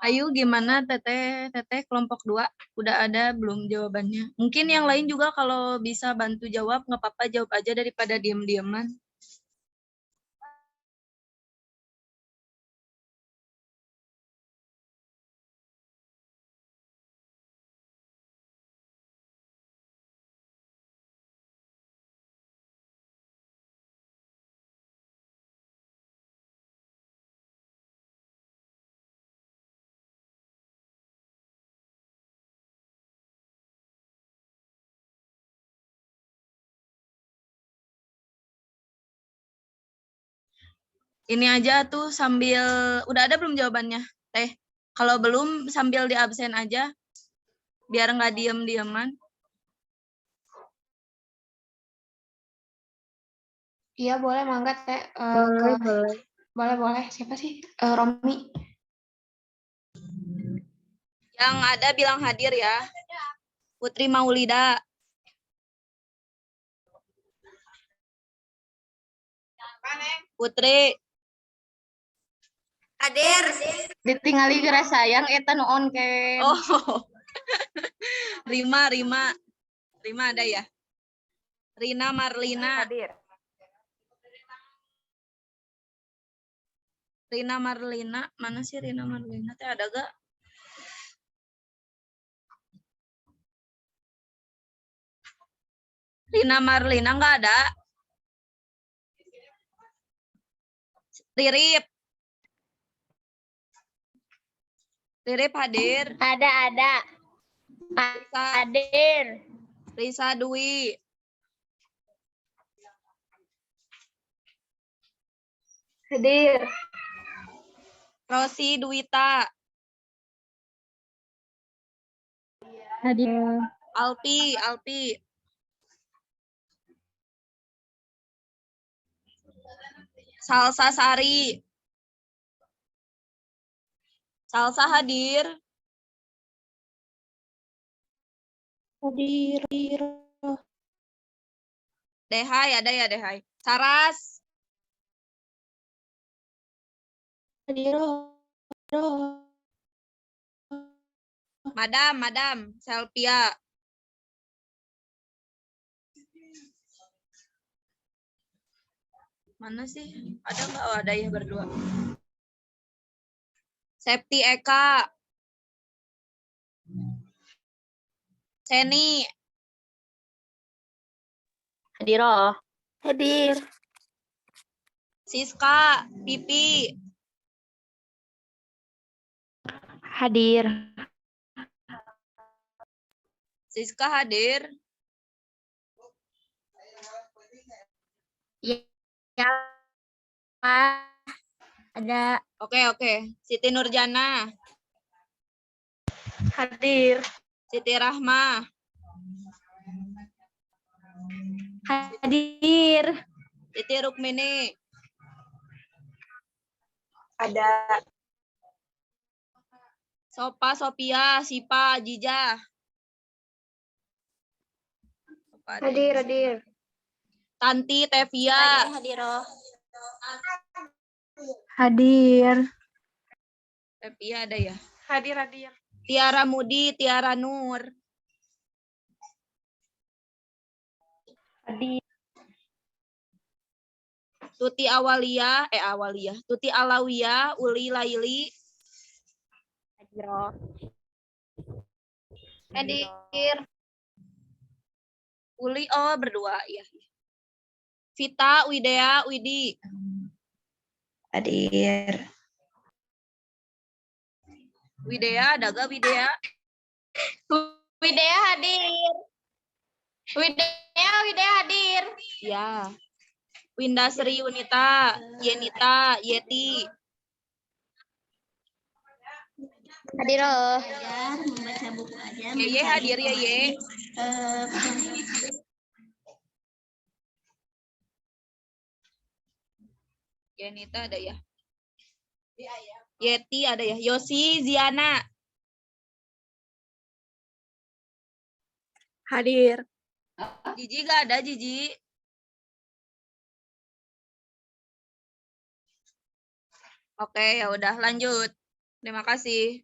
Ayo gimana Teteh? Teteh kelompok 2 udah ada belum jawabannya? Mungkin yang lain juga kalau bisa bantu jawab nggak apa-apa, jawab aja daripada diem-dieman. Ini aja tuh sambil, udah ada belum jawabannya? Teh, kalau belum sambil di absen aja, biar nggak diem-dieman. Iya, boleh, mangga Teh. Boleh. Siapa sih? Romi. Yang ada bilang hadir ya. Putri Maulida. Putri. Hadir. Ditingali geura sayang eta nu on cam. Oh. Rima ada ya? Rina Marlina. Hadir. Rina Marlina, mana sih Rina Marlina? Teh ada gak? Rina Marlina nggak ada. Ririp hadir. Ada. Hadir. Risa Dwi. Hadir. Rosi Dwita. Hadir. Alpi. Salsa Sari. Salsa hadir. Hadir. Dehai ada ya Dehai. Saras. Hadir. Madam. Selvia. Mana sih? Ada nggak? Oh, ada ya berdua. Septi Eka. Seni. Hadir. Siska. Pipi. Hadir. Siska hadir. Ya. Ada. Oke. Siti Nurjana. Hadir. Siti Rahma. Hadir. Siti Rukmini. Ada. Sophia, Sipa, Jija. Hadir. Tanti, Tevia. Hadir. Tevia ada ya? Hadir. Tiara Mudi, Tiara Nur. Hadir. Tuti Awalia. Tuti Alawiyah, Uli Laili. Hadir. Uli, berdua ya. Vita, Widea, Widi. Hadir. Widea, ada gak Widea? Widea hadir. Widea hadir. Ya. Winda Sri Yunita, Yenita, Yeti. Hadir loh. Membaca buku aja. Ye hadir ya Ye. Yenita ada ya? Yeti ada ya? Yosi, Ziana. Hadir. Jiji gak ada, Jiji? Oke, ya udah lanjut. Terima kasih.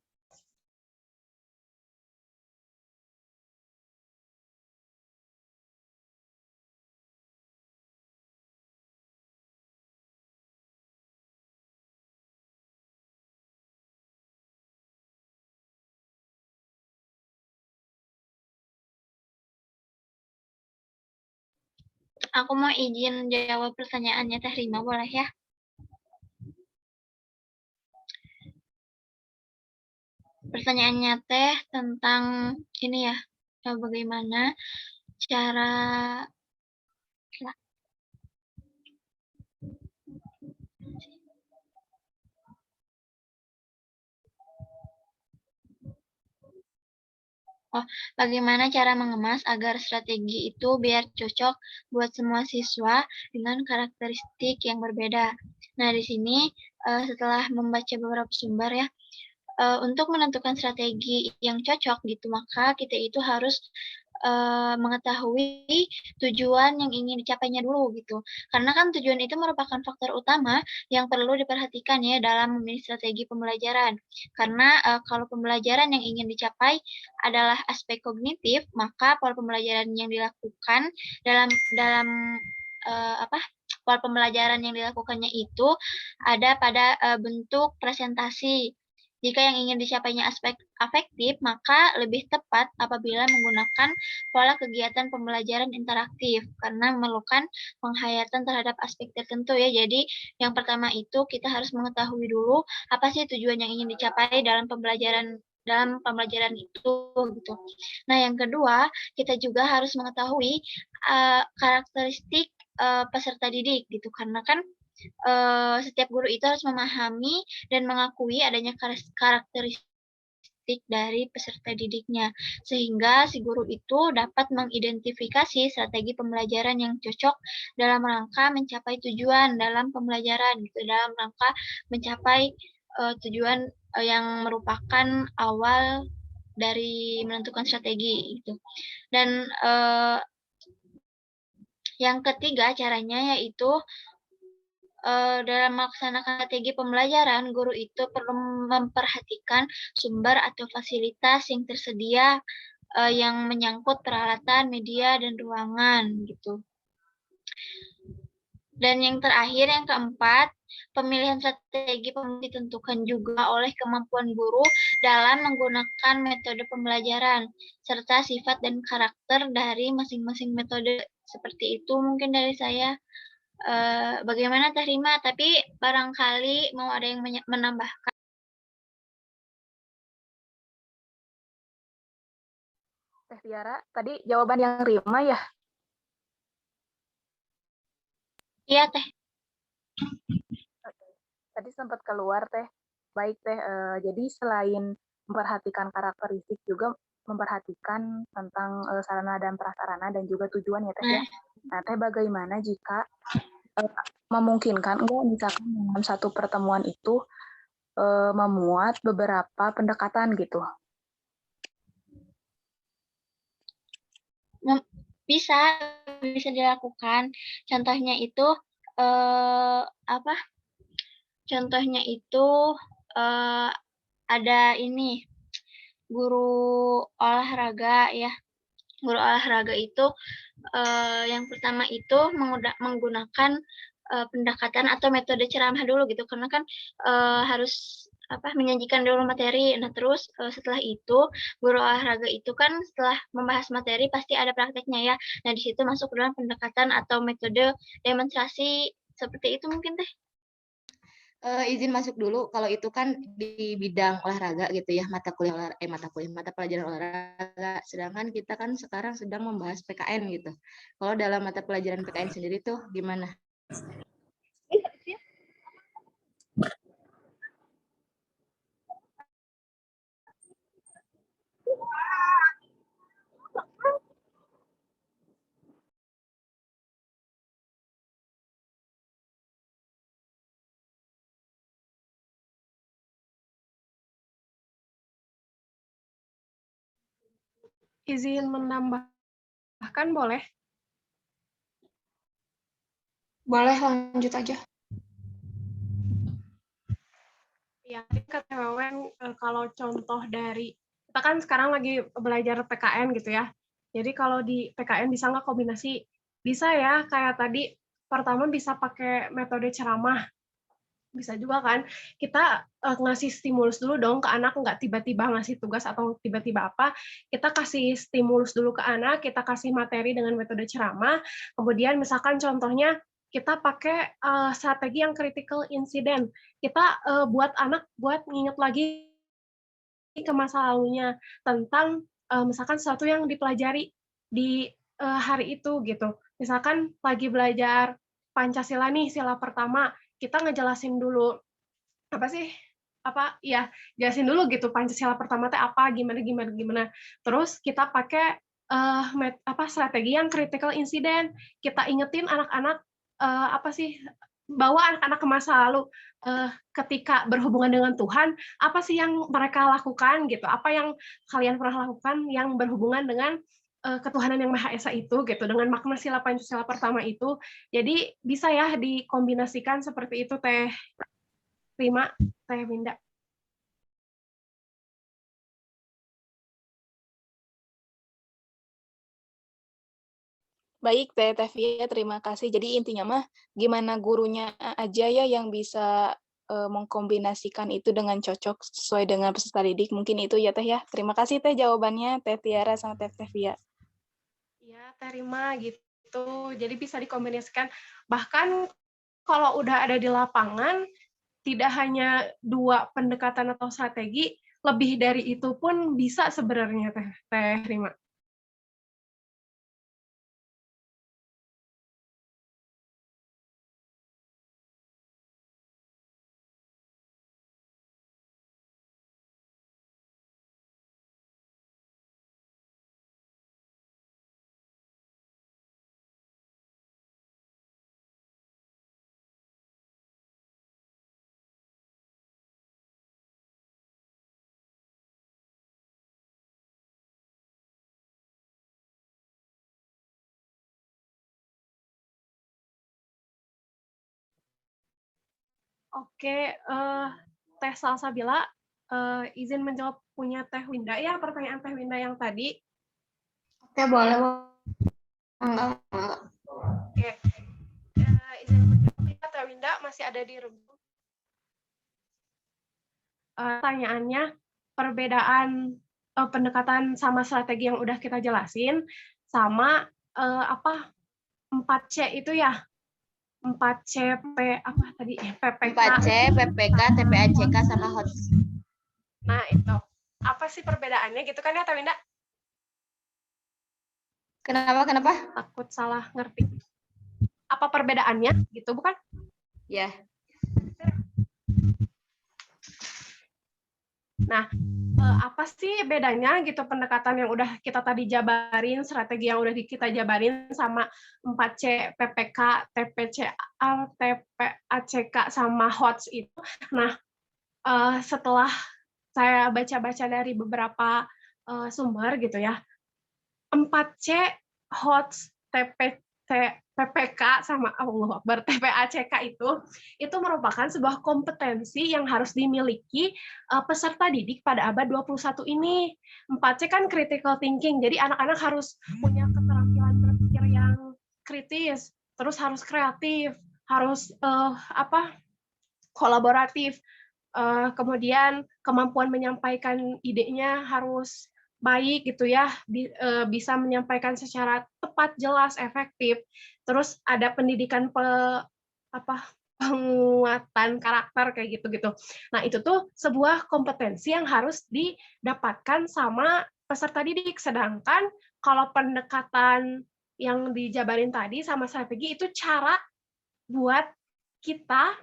Aku mau izin jawab pertanyaannya Teh Rima, boleh ya? Pertanyaannya Teh tentang ini ya, bagaimana cara bagaimana cara mengemas agar strategi itu biar cocok buat semua siswa dengan karakteristik yang berbeda. Nah, di sini setelah membaca beberapa sumber ya, untuk menentukan strategi yang cocok gitu, maka kita itu harus mengetahui tujuan yang ingin dicapainya dulu gitu. Karena kan tujuan itu merupakan faktor utama yang perlu diperhatikan ya dalam memilih strategi pembelajaran. Karena kalau pembelajaran yang ingin dicapai adalah aspek kognitif, maka pola pembelajaran yang dilakukan dalam pola pembelajaran yang dilakukannya itu ada pada bentuk presentasi. Jika yang ingin dicapainya aspek afektif, maka lebih tepat apabila menggunakan pola kegiatan pembelajaran interaktif, karena memerlukan penghayatan terhadap aspek tertentu ya. Jadi yang pertama itu kita harus mengetahui dulu apa sih tujuan yang ingin dicapai dalam pembelajaran itu gitu. Nah, yang kedua, kita juga harus mengetahui karakteristik peserta didik gitu, karena kan setiap guru itu harus memahami dan mengakui adanya karakteristik dari peserta didiknya, sehingga si guru itu dapat mengidentifikasi strategi pembelajaran yang cocok dalam rangka mencapai tujuan dalam pembelajaran, gitu, dalam rangka mencapai tujuan yang merupakan awal dari menentukan strategi gitu. Dan yang ketiga caranya yaitu dalam melaksanakan strategi pembelajaran, guru itu perlu memperhatikan sumber atau fasilitas yang tersedia yang menyangkut peralatan, media, dan ruangan gitu. Dan yang terakhir, yang keempat, pemilihan strategi ditentukan juga oleh kemampuan guru dalam menggunakan metode pembelajaran, serta sifat dan karakter dari masing-masing metode. Seperti itu mungkin dari saya. Bagaimana Teh Rima? Tapi barangkali mau ada yang menambahkan. Teh Tiara, tadi jawaban yang Rima ya? Iya Teh. Tadi sempat keluar Teh. Baik Teh, jadi selain memperhatikan karakteristik juga memperhatikan tentang sarana dan prasarana dan juga tujuan ya Teh ya. Nah Teh, bagaimana jika memungkinkan enggak misalkan dalam satu pertemuan itu memuat beberapa pendekatan gitu? Bisa dilakukan. Contohnya itu Contohnya itu ada ini guru olahraga ya. Guru olahraga itu yang pertama itu menggunakan pendekatan atau metode ceramah dulu gitu, karena kan harus menyajikan dulu materi. Nah, terus setelah itu guru olahraga itu kan setelah membahas materi pasti ada prakteknya ya. Nah, di situ masuk dalam pendekatan atau metode demonstrasi seperti itu mungkin Teh. Izin masuk dulu, kalau itu kan di bidang olahraga gitu ya, mata pelajaran olahraga. Sedangkan kita kan sekarang sedang membahas PKN gitu. Kalau dalam mata pelajaran PKN sendiri tuh gimana? Izin menambahkan boleh? Boleh, lanjut aja. Ya, Kak Wewen, kalau contoh dari, kita kan sekarang lagi belajar PKN gitu ya. Jadi kalau di PKN bisa nggak kombinasi? Bisa ya, kayak tadi, pertama bisa pakai metode ceramah. Bisa juga kan kita ngasih stimulus dulu dong ke anak, nggak tiba-tiba ngasih tugas atau tiba-tiba apa. Kita kasih stimulus dulu ke anak, kita kasih materi dengan metode ceramah, kemudian misalkan contohnya kita pakai strategi yang critical incident. Kita buat anak buat nginget lagi ke masa lalunya tentang misalkan sesuatu yang dipelajari di hari itu gitu. Misalkan lagi belajar Pancasila nih, sila pertama, kita ngejelasin dulu jelasin dulu gitu Pancasila pertama teh apa, gimana. Terus kita pakai strategi yang critical incident. Kita ingetin anak-anak bawa anak-anak ke masa lalu ketika berhubungan dengan Tuhan, apa sih yang mereka lakukan gitu, apa yang kalian pernah lakukan yang berhubungan dengan ketuhanan yang Maha Esa itu gitu, dengan makna sila Pancasila pertama itu. Jadi bisa ya dikombinasikan seperti itu Teh Rima, Teh Winda. Baik, Teh Via, terima kasih. Jadi intinya mah gimana gurunya aja ya yang bisa mengkombinasikan itu dengan cocok sesuai dengan peserta didik. Mungkin itu ya Teh ya. Terima kasih Teh jawabannya, Teh Tiara sama Teh Via. Iya, Teh Rima gitu. Jadi bisa dikombinasikan. Bahkan kalau udah ada di lapangan, tidak hanya 2 pendekatan atau strategi, lebih dari itu pun bisa sebenarnya Teh Rima. Oke, Teh Salsabila, izin menjawab punya Teh Winda ya, pertanyaan Teh Winda yang tadi. Oke, boleh. Oke, izin menjawab ya, Teh Winda masih ada di room. Pertanyaannya, perbedaan pendekatan sama strategi yang udah kita jelasin, sama 4C itu ya, 4C PPK. 4C, PPK, TPACK, sama HOTS. Nah, itu. Apa sih perbedaannya gitu kan ya, Teh Winda? Kenapa? Takut salah ngerti. Apa perbedaannya gitu, bukan? Ya. Nah, apa sih bedanya gitu pendekatan yang udah kita tadi jabarin, strategi yang udah kita jabarin sama 4C, PPK, TPCA, TPACK, sama HOTS itu. Nah, setelah saya baca-baca dari beberapa sumber gitu ya, 4C, HOTS, PPK, sama TPACK itu merupakan sebuah kompetensi yang harus dimiliki peserta didik pada abad 21 ini. 4C kan critical thinking, jadi anak-anak harus punya keterampilan berpikir yang kritis, terus harus kreatif, harus kolaboratif, kemudian kemampuan menyampaikan idenya harus baik gitu ya, bisa menyampaikan secara tepat, jelas, efektif. Terus ada pendidikan penguatan karakter kayak gitu-gitu. Nah, itu tuh sebuah kompetensi yang harus didapatkan sama peserta didik. Sedangkan kalau pendekatan yang dijabarin tadi sama strategi itu cara buat kita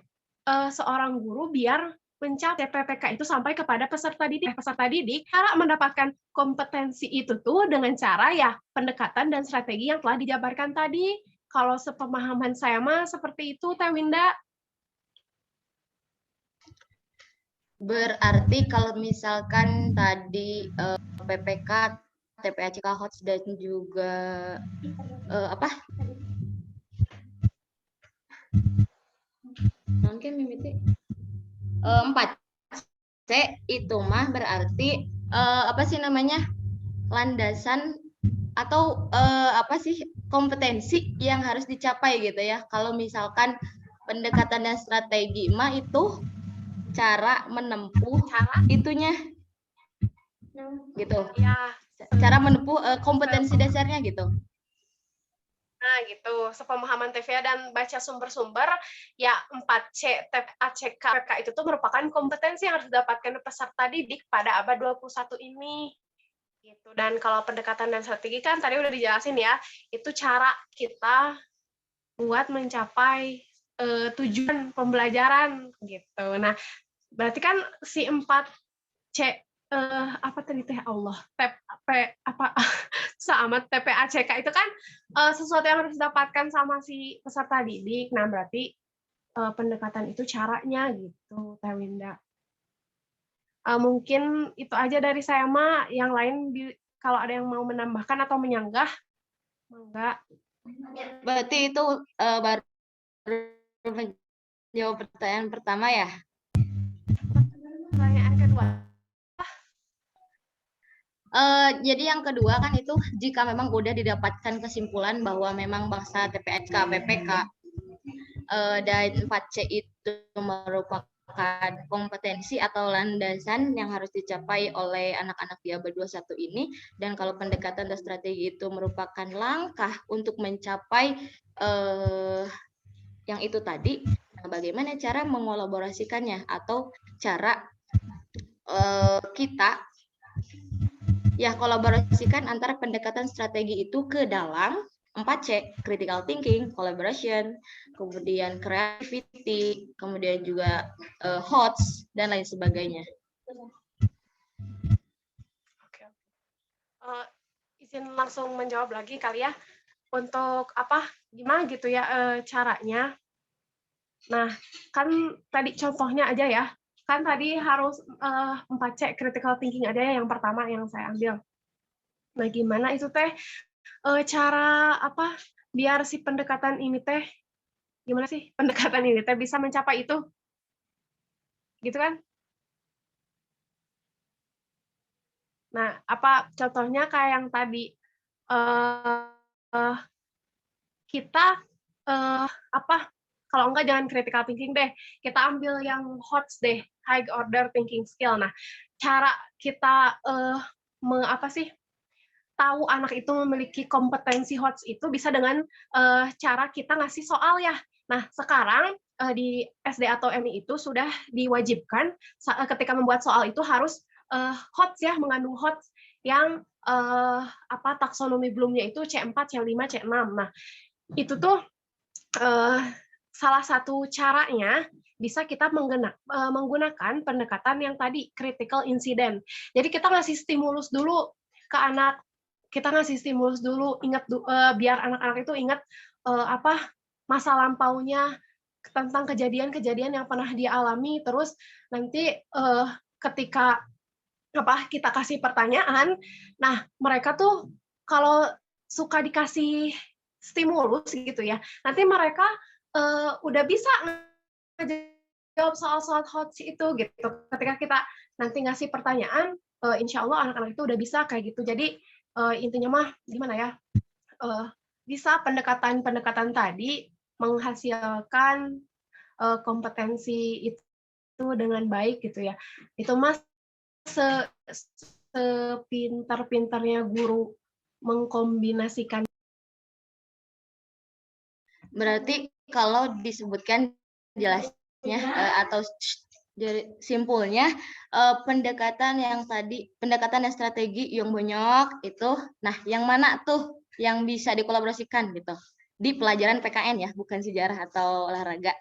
seorang guru biar mencapai PPK itu sampai kepada peserta didik. Cara mendapatkan kompetensi itu tuh dengan cara ya pendekatan dan strategi yang telah dijabarkan tadi. Kalau sepemahaman saya mah seperti itu, Teh Winda. Berarti kalau misalkan tadi PPK, TPACK, HOTS, dan juga mungkin mimiti 4C itu mah berarti landasan atau kompetensi yang harus dicapai gitu ya. Kalau misalkan pendekatan dan strategi mah itu cara menempuh itunya gitu. Ya, Cara menempuh kompetensi dasarnya gitu. nah gitu, sepemahaman TVA dan baca sumber-sumber, ya 4C, ACK, PK itu tuh merupakan kompetensi yang harus didapatkan peserta didik pada abad 21 ini. Gitu. Dan kalau pendekatan dan strategi kan tadi udah dijelasin ya, itu cara kita buat mencapai tujuan pembelajaran gitu. Nah, berarti kan si 4C apa tadi teh Allah apa sama TPACK itu kan sesuatu yang harus didapatkan sama si peserta didik. Nah, berarti pendekatan itu caranya gitu, Teh Winda. Mungkin itu aja dari saya, Ma. Yang lain kalau ada yang mau menambahkan atau menyanggah, enggak. Berarti itu baru menjawab pertanyaan pertama ya? Pertanyaan kedua. Jadi yang kedua kan itu jika memang udah didapatkan kesimpulan bahwa memang bangsa TPSK, PPK, dan 4C itu merupakan kompetensi atau landasan yang harus dicapai oleh anak-anak di abad 21 ini, dan kalau pendekatan dan strategi itu merupakan langkah untuk mencapai yang itu tadi, nah bagaimana cara mengolaborasikannya atau cara kita ya kolaborasikan antara pendekatan strategi itu ke dalam 4C, critical thinking, collaboration, kemudian creativity, kemudian juga HOTS, dan lain sebagainya. Oke. Izin langsung menjawab lagi kali ya. Untuk apa, gimana gitu ya caranya. Nah, kan tadi contohnya aja ya. Kan tadi harus 4C critical thinking aja ya yang pertama yang saya ambil. Nah, gimana itu teh cara apa biar si pendekatan ini teh gimana sih pendekatan ini teh bisa mencapai itu? Gitu kan? Nah, apa contohnya kayak yang tadi kita apa kalau enggak jangan critical thinking deh, kita ambil yang HOTS deh, high order thinking skill. Nah, cara kita apa sih tahu anak itu memiliki kompetensi HOTS itu bisa dengan cara kita ngasih soal ya. Nah, sekarang di SD atau MI itu sudah diwajibkan ketika membuat soal itu harus HOTS ya, mengandung HOTS yang apa taksonomi Bloom-nya itu C4, C5, C6. Nah, itu tuh salah satu caranya bisa kita menggunakan pendekatan yang tadi critical incident. Jadi kita ngasih stimulus dulu ke anak, kita ngasih stimulus dulu, ingat biar anak-anak itu ingat apa masa lampaunya tentang kejadian-kejadian yang pernah dia alami. Terus nanti ketika apa kita kasih pertanyaan, nah mereka tuh kalau suka dikasih stimulus gitu ya, nanti mereka udah bisa jawab soal-soal HOTS itu gitu. Ketika kita nanti ngasih pertanyaan, insya Allah anak-anak itu udah bisa kayak gitu. Jadi intinya mah gimana ya, bisa pendekatan-pendekatan tadi menghasilkan kompetensi itu dengan baik gitu ya. Itu mas sepintar-pintarnya guru mengkombinasikan. Berarti kalau disebutkan jelasnya atau simpulnya pendekatan yang tadi, pendekatan dan strategi yang banyak itu, nah yang mana tuh yang bisa dikolaborasikan gitu di pelajaran PKN ya, bukan sejarah atau olahraga.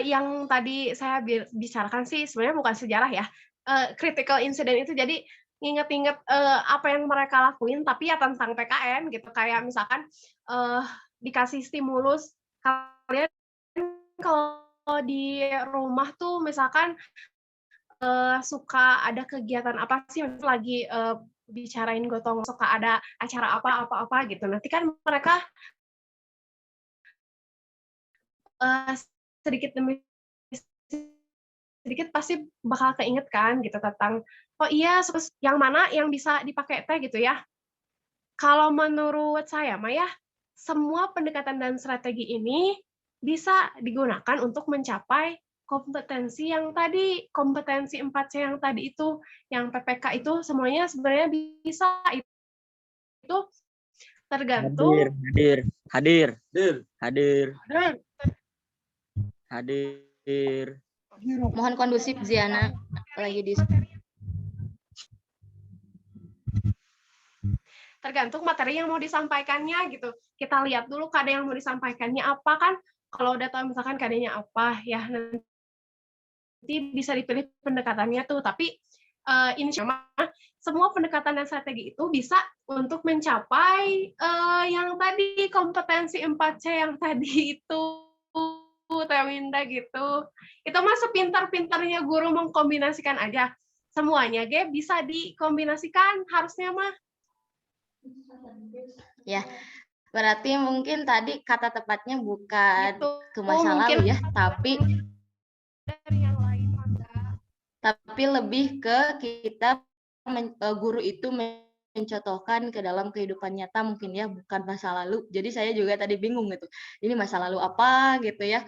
Yang tadi saya bicarakan sih sebenarnya bukan sejarah ya, critical incident itu jadi nginget-nginget apa yang mereka lakuin tapi ya tentang PKN gitu, kayak misalkan dikasih stimulus, kalian kalau di rumah tuh misalkan suka ada kegiatan apa sih lagi bicarain gotong, suka ada acara apa gitu, nanti kan mereka sedikit demi sedikit pasti bakal keinget kan gitu tentang, oh iya yang mana yang bisa dipakai teh gitu ya. Kalau menurut saya mah ya, semua pendekatan dan strategi ini bisa digunakan untuk mencapai kompetensi yang tadi, kompetensi 4C yang tadi itu, yang PPK itu semuanya sebenarnya bisa. Itu tergantung Hadir. Mohon kondusif Ziana lagi di tergantung materi yang mau disampaikannya gitu. Kita lihat dulu KD yang mau disampaikannya apa kan. Kalau udah tahu misalkan KD-nya apa ya nanti bisa dipilih pendekatannya tuh. Tapi insya Allah semua pendekatan dan strategi itu bisa untuk mencapai yang tadi kompetensi 4C yang tadi itu. Teh Winda gitu. Itu mah sepintar-pintarnya guru mengkombinasikan aja. Semuanya bisa dikombinasikan harusnya mah. Ya, berarti mungkin tadi kata tepatnya bukan Gitu. ke masa lalu ya, tapi dari yang lain lebih ke kita guru itu mencontohkan ke dalam kehidupan nyata mungkin ya, bukan masa lalu. Jadi saya juga tadi bingung gitu. Ini masa lalu apa gitu ya.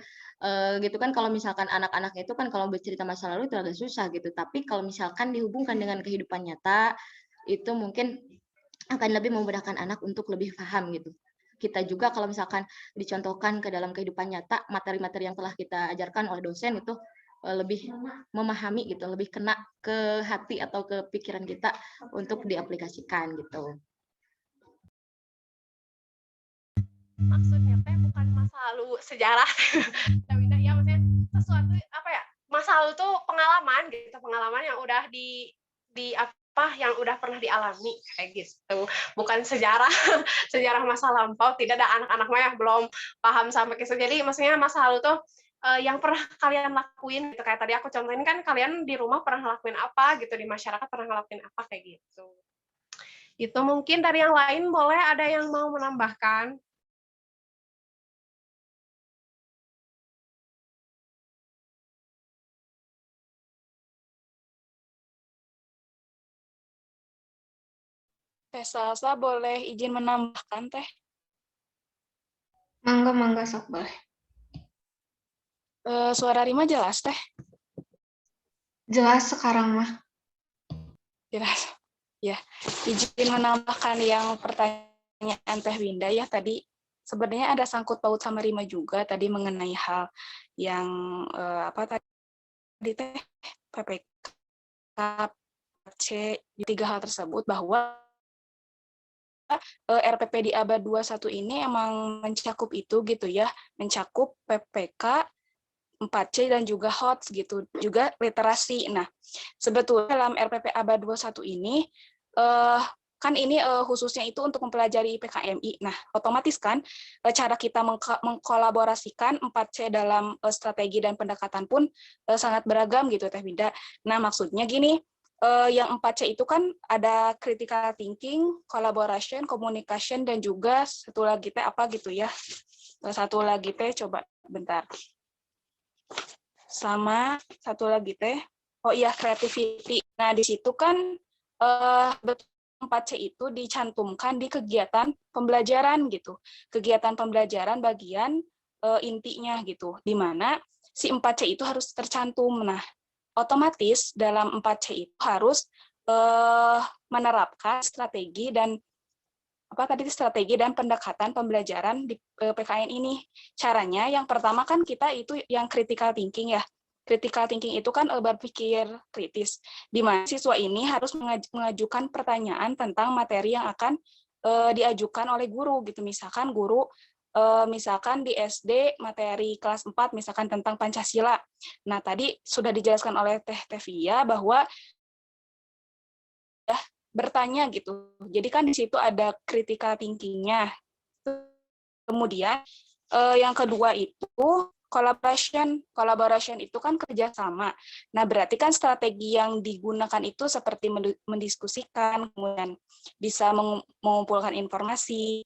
Gitu kan kalau misalkan anak-anak itu kan kalau bercerita masa lalu itu agak susah gitu. Tapi kalau misalkan dihubungkan dengan kehidupan nyata itu mungkin akan lebih memudahkan anak untuk lebih paham gitu. Kita juga kalau misalkan dicontohkan ke dalam kehidupan nyata, materi-materi yang telah kita ajarkan oleh dosen itu lebih memahami gitu, lebih kena ke hati atau ke pikiran kita untuk diaplikasikan gitu. Maksudnya teh bukan masa lalu sejarah. Ya maksudnya sesuatu apa ya? Masa lalu tuh pengalaman gitu, pengalaman yang udah di apa yang udah pernah dialami kayak gitu, bukan sejarah sejarah masa lampau. Tidak ada anak-anak mah ya belum paham sampai ke situ. Jadi maksudnya masa lalu tuh yang pernah kalian lakuin gitu, kayak tadi aku contohin kan kalian di rumah pernah ngelakuin apa gitu, di masyarakat pernah ngelakuin apa kayak gitu. Itu mungkin dari yang lain boleh ada yang mau menambahkan? Teh Salsa boleh izin menambahkan Teh? Mangga sok boleh. Suara Rima jelas Teh? Jelas sekarang mah. Jelas. Ya, izin menambahkan yang pertanyaan Teh Winda ya tadi. Sebenarnya ada sangkut paut sama Rima juga tadi mengenai hal yang apa tadi Teh PPK, C, di 3 hal tersebut bahwa RPP di abad 21 ini emang mencakup itu gitu ya, mencakup PPK, 4C dan juga HOTS gitu, juga literasi. Nah, sebetulnya dalam RPP abad 21 ini kan ini khususnya itu untuk mempelajari PKMI. Nah, otomatis kan cara kita mengkolaborasikan 4C dalam strategi dan pendekatan pun sangat beragam gitu Teh Winda. Nah, maksudnya gini, yang 4C itu kan ada critical thinking, collaboration, communication, dan juga satu lagi teh apa gitu ya. Satu lagi teh coba bentar. Sama satu lagi teh, oh iya creativity. Nah di situ kan 4C itu dicantumkan di kegiatan pembelajaran gitu. Kegiatan pembelajaran bagian intinya gitu, di mana si 4C itu harus tercantum. Nah, otomatis dalam 4C itu harus menerapkan strategi dan strategi dan pendekatan pembelajaran di PKN ini. Caranya yang pertama kan kita itu yang critical thinking ya. Critical thinking itu kan berpikir kritis, di mana siswa ini harus mengajukan pertanyaan tentang materi yang akan diajukan oleh guru gitu. Misalkan guru misalkan di SD materi kelas 4 misalkan tentang Pancasila. Nah, tadi sudah dijelaskan oleh Teh Tevia bahwa bertanya gitu. Jadi kan di situ ada critical thinking-nya. Kemudian yang kedua itu collaboration. Collaboration itu kan kerjasama. Nah, berarti kan strategi yang digunakan itu seperti mendiskusikan, kemudian bisa mengumpulkan informasi,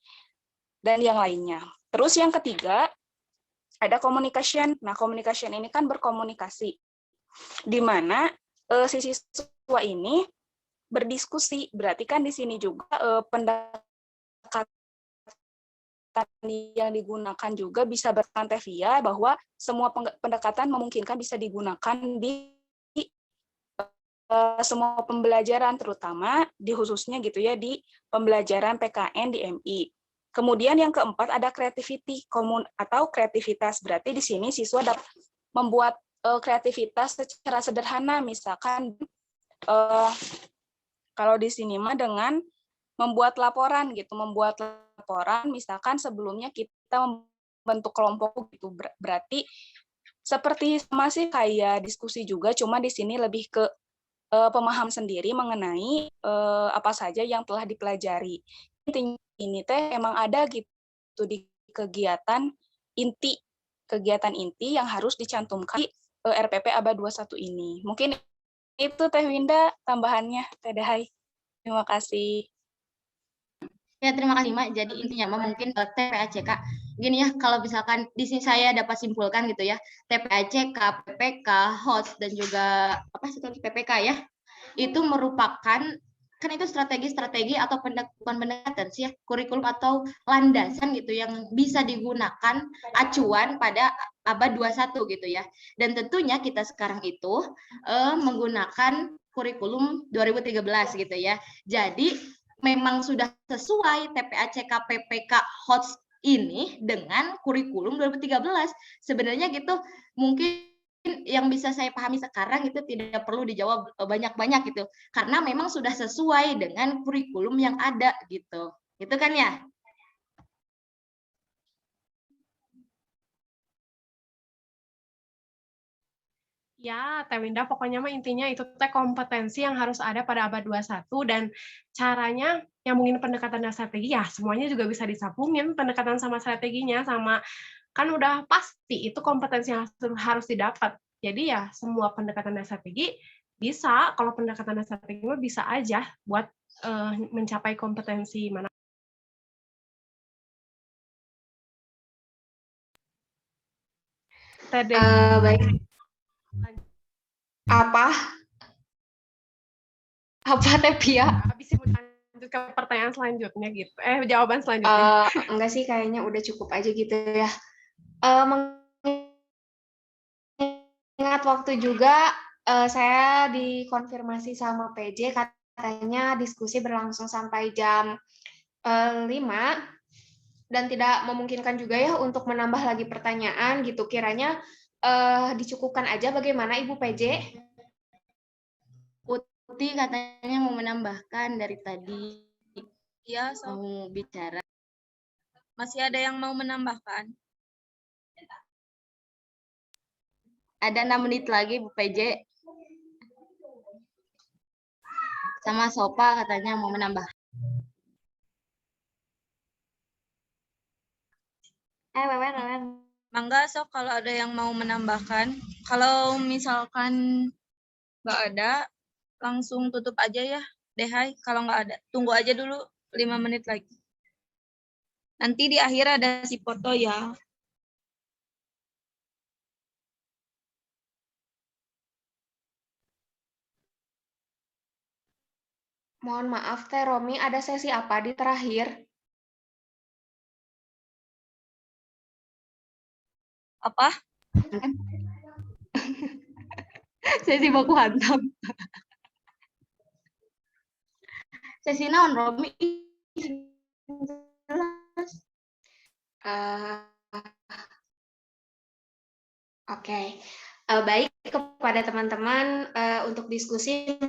dan yang lainnya. Terus yang ketiga, ada communication. Nah, communication ini kan berkomunikasi. di mana si siswa ini berdiskusi. Berarti kan di sini juga pendekatan yang digunakan juga bisa bertevia bahwa semua pendekatan memungkinkan bisa digunakan di semua pembelajaran, terutama di khususnya gitu ya di pembelajaran PKN di MI. Kemudian yang keempat ada creativity atau kreativitas. Berarti di sini siswa dapat membuat kreativitas secara sederhana, misalkan kalau di sini mah dengan membuat laporan gitu, misalkan sebelumnya kita membentuk kelompok gitu, berarti seperti masih kayak diskusi juga, cuma di sini lebih ke pemahaman sendiri mengenai apa saja yang telah dipelajari. Intinya ini teh emang ada gitu di kegiatan inti yang harus dicantumkan di RPP Aba 21 ini. Mungkin itu Teh Winda tambahannya, Teh Dahai. Terima kasih. Ya, terima kasih, Mak. Jadi intinya Mak mungkin TPACK. Gini ya, kalau misalkan di sini saya dapat simpulkan gitu ya, TPACK, PPK, HOTS, dan juga apa sih tadi PPK ya, itu merupakan kan itu strategi-strategi atau bukan pendekatan sih ya, kurikulum atau landasan gitu yang bisa digunakan acuan pada abad 21 gitu ya. Dan tentunya kita sekarang itu menggunakan kurikulum 2013 gitu ya. Jadi memang sudah sesuai TPACK PPK HOTS ini dengan kurikulum 2013. Sebenarnya gitu mungkin yang bisa saya pahami sekarang itu tidak perlu dijawab banyak-banyak gitu. Karena memang sudah sesuai dengan kurikulum yang ada gitu. Gitu kan ya? Ya, Teh Winda, pokoknya mah intinya itu teh kompetensi yang harus ada pada abad 21 dan caranya yang mungkin pendekatan dan strategi ya semuanya juga bisa disambungin pendekatan sama strateginya sama kan udah pasti itu kompetensi yang harus didapat. Jadi ya semua pendekatan dan strategi bisa, kalau pendekatan dan strategi mah bisa aja buat mencapai kompetensi mana. Baik. Apa Teh Pia? Habis lanjut ke pertanyaan selanjutnya gitu. Jawaban selanjutnya. Enggak sih, kayaknya udah cukup aja gitu ya. Mengingat waktu juga, saya dikonfirmasi sama PJ katanya diskusi berlangsung sampai jam 5 dan tidak memungkinkan juga ya untuk menambah lagi pertanyaan gitu. Kiranya dicukupkan aja, bagaimana Ibu PJ? Putih katanya mau menambahkan dari tadi. Iya, mau bicara. Masih ada yang mau menambahkan? Ada 6 menit lagi Bu PJ. Sama Sopa katanya mau menambah. Wewen. Mangga sok kalau ada yang mau menambahkan. Kalau misalkan nggak ada, langsung tutup aja ya, Dehai. Kalau nggak ada, tunggu aja dulu 5 menit lagi. Nanti di akhir ada si foto ya. Mohon maaf Teh Romi, ada sesi apa di terakhir? Apa? Sesi baku hantam. Sesi naon Romi? Oke. Baik, kepada teman-teman untuk diskusi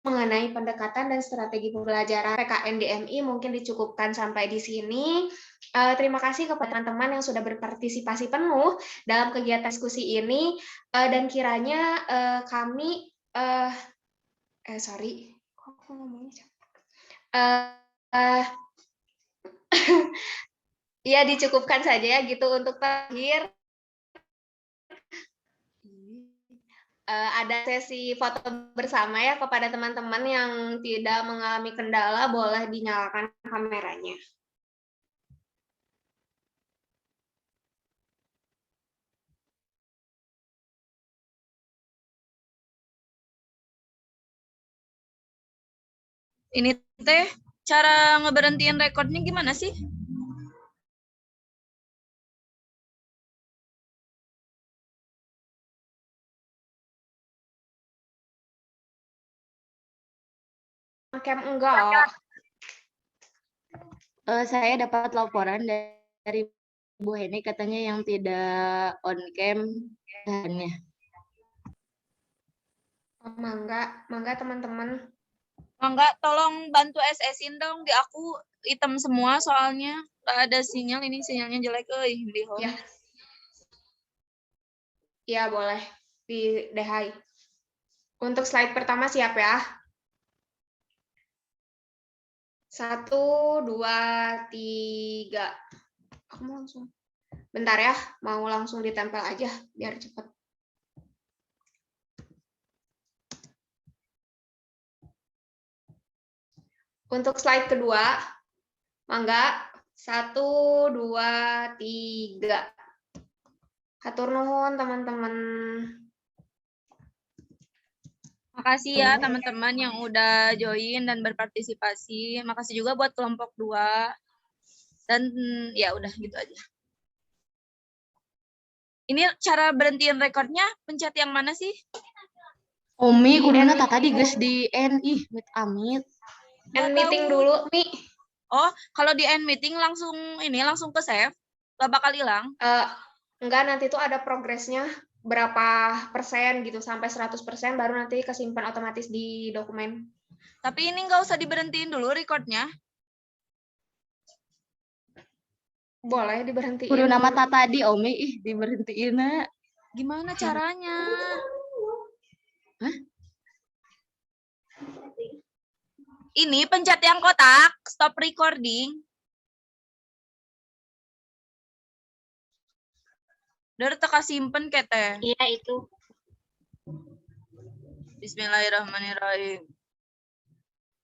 mengenai pendekatan dan strategi pembelajaran PKN DMI mungkin dicukupkan sampai di sini. Terima kasih kepada teman-teman yang sudah berpartisipasi penuh dalam kegiatan diskusi ini dan kiranya kami sorry, kok aku ngomongnya ya dicukupkan saja ya gitu untuk terakhir. Ada sesi foto bersama ya kepada teman-teman yang tidak mengalami kendala, boleh dinyalakan kameranya. Ini teh cara ngeberhentiin rekodnya gimana sih? Camp enggak. Saya dapat laporan dari Bu Heni katanya yang tidak on cam bahannya. Mangga teman-teman. Mangga tolong bantu SS-in dong, di aku hitam semua soalnya nggak ada sinyal, ini sinyalnya jelek di home. Ya. Ya boleh di DHI. Untuk slide pertama siap ya? 1, 2, 3. Aku mau langsung. Bentar ya, mau langsung ditempel aja biar cepat. Untuk slide kedua, mangga 1, 2, 3. Hatur nuhun teman-teman. Makasih ya teman-teman yang udah join dan berpartisipasi. Makasih juga buat kelompok 2. Dan ya udah gitu aja. Ini cara berhentiin rekornya pencet yang mana sih? Omi, kuduna tadi geus di NI, mit amit. End meeting dulu, Mi. Oh, kalau di end meeting langsung ke save, gak bakal hilang. Enggak, nanti tuh ada progresnya berapa persen gitu, sampai 100% baru nanti kesimpan otomatis di dokumen. Tapi ini nggak usah diberhentiin dulu recordnya. Boleh diberhentiin. Kudu nama tadi Omi, diberhentiin. Gimana caranya? Hah? Ini pencet yang kotak, stop recording. Udah teka simpen kete. Iya itu. Bismillahirrahmanirrahim.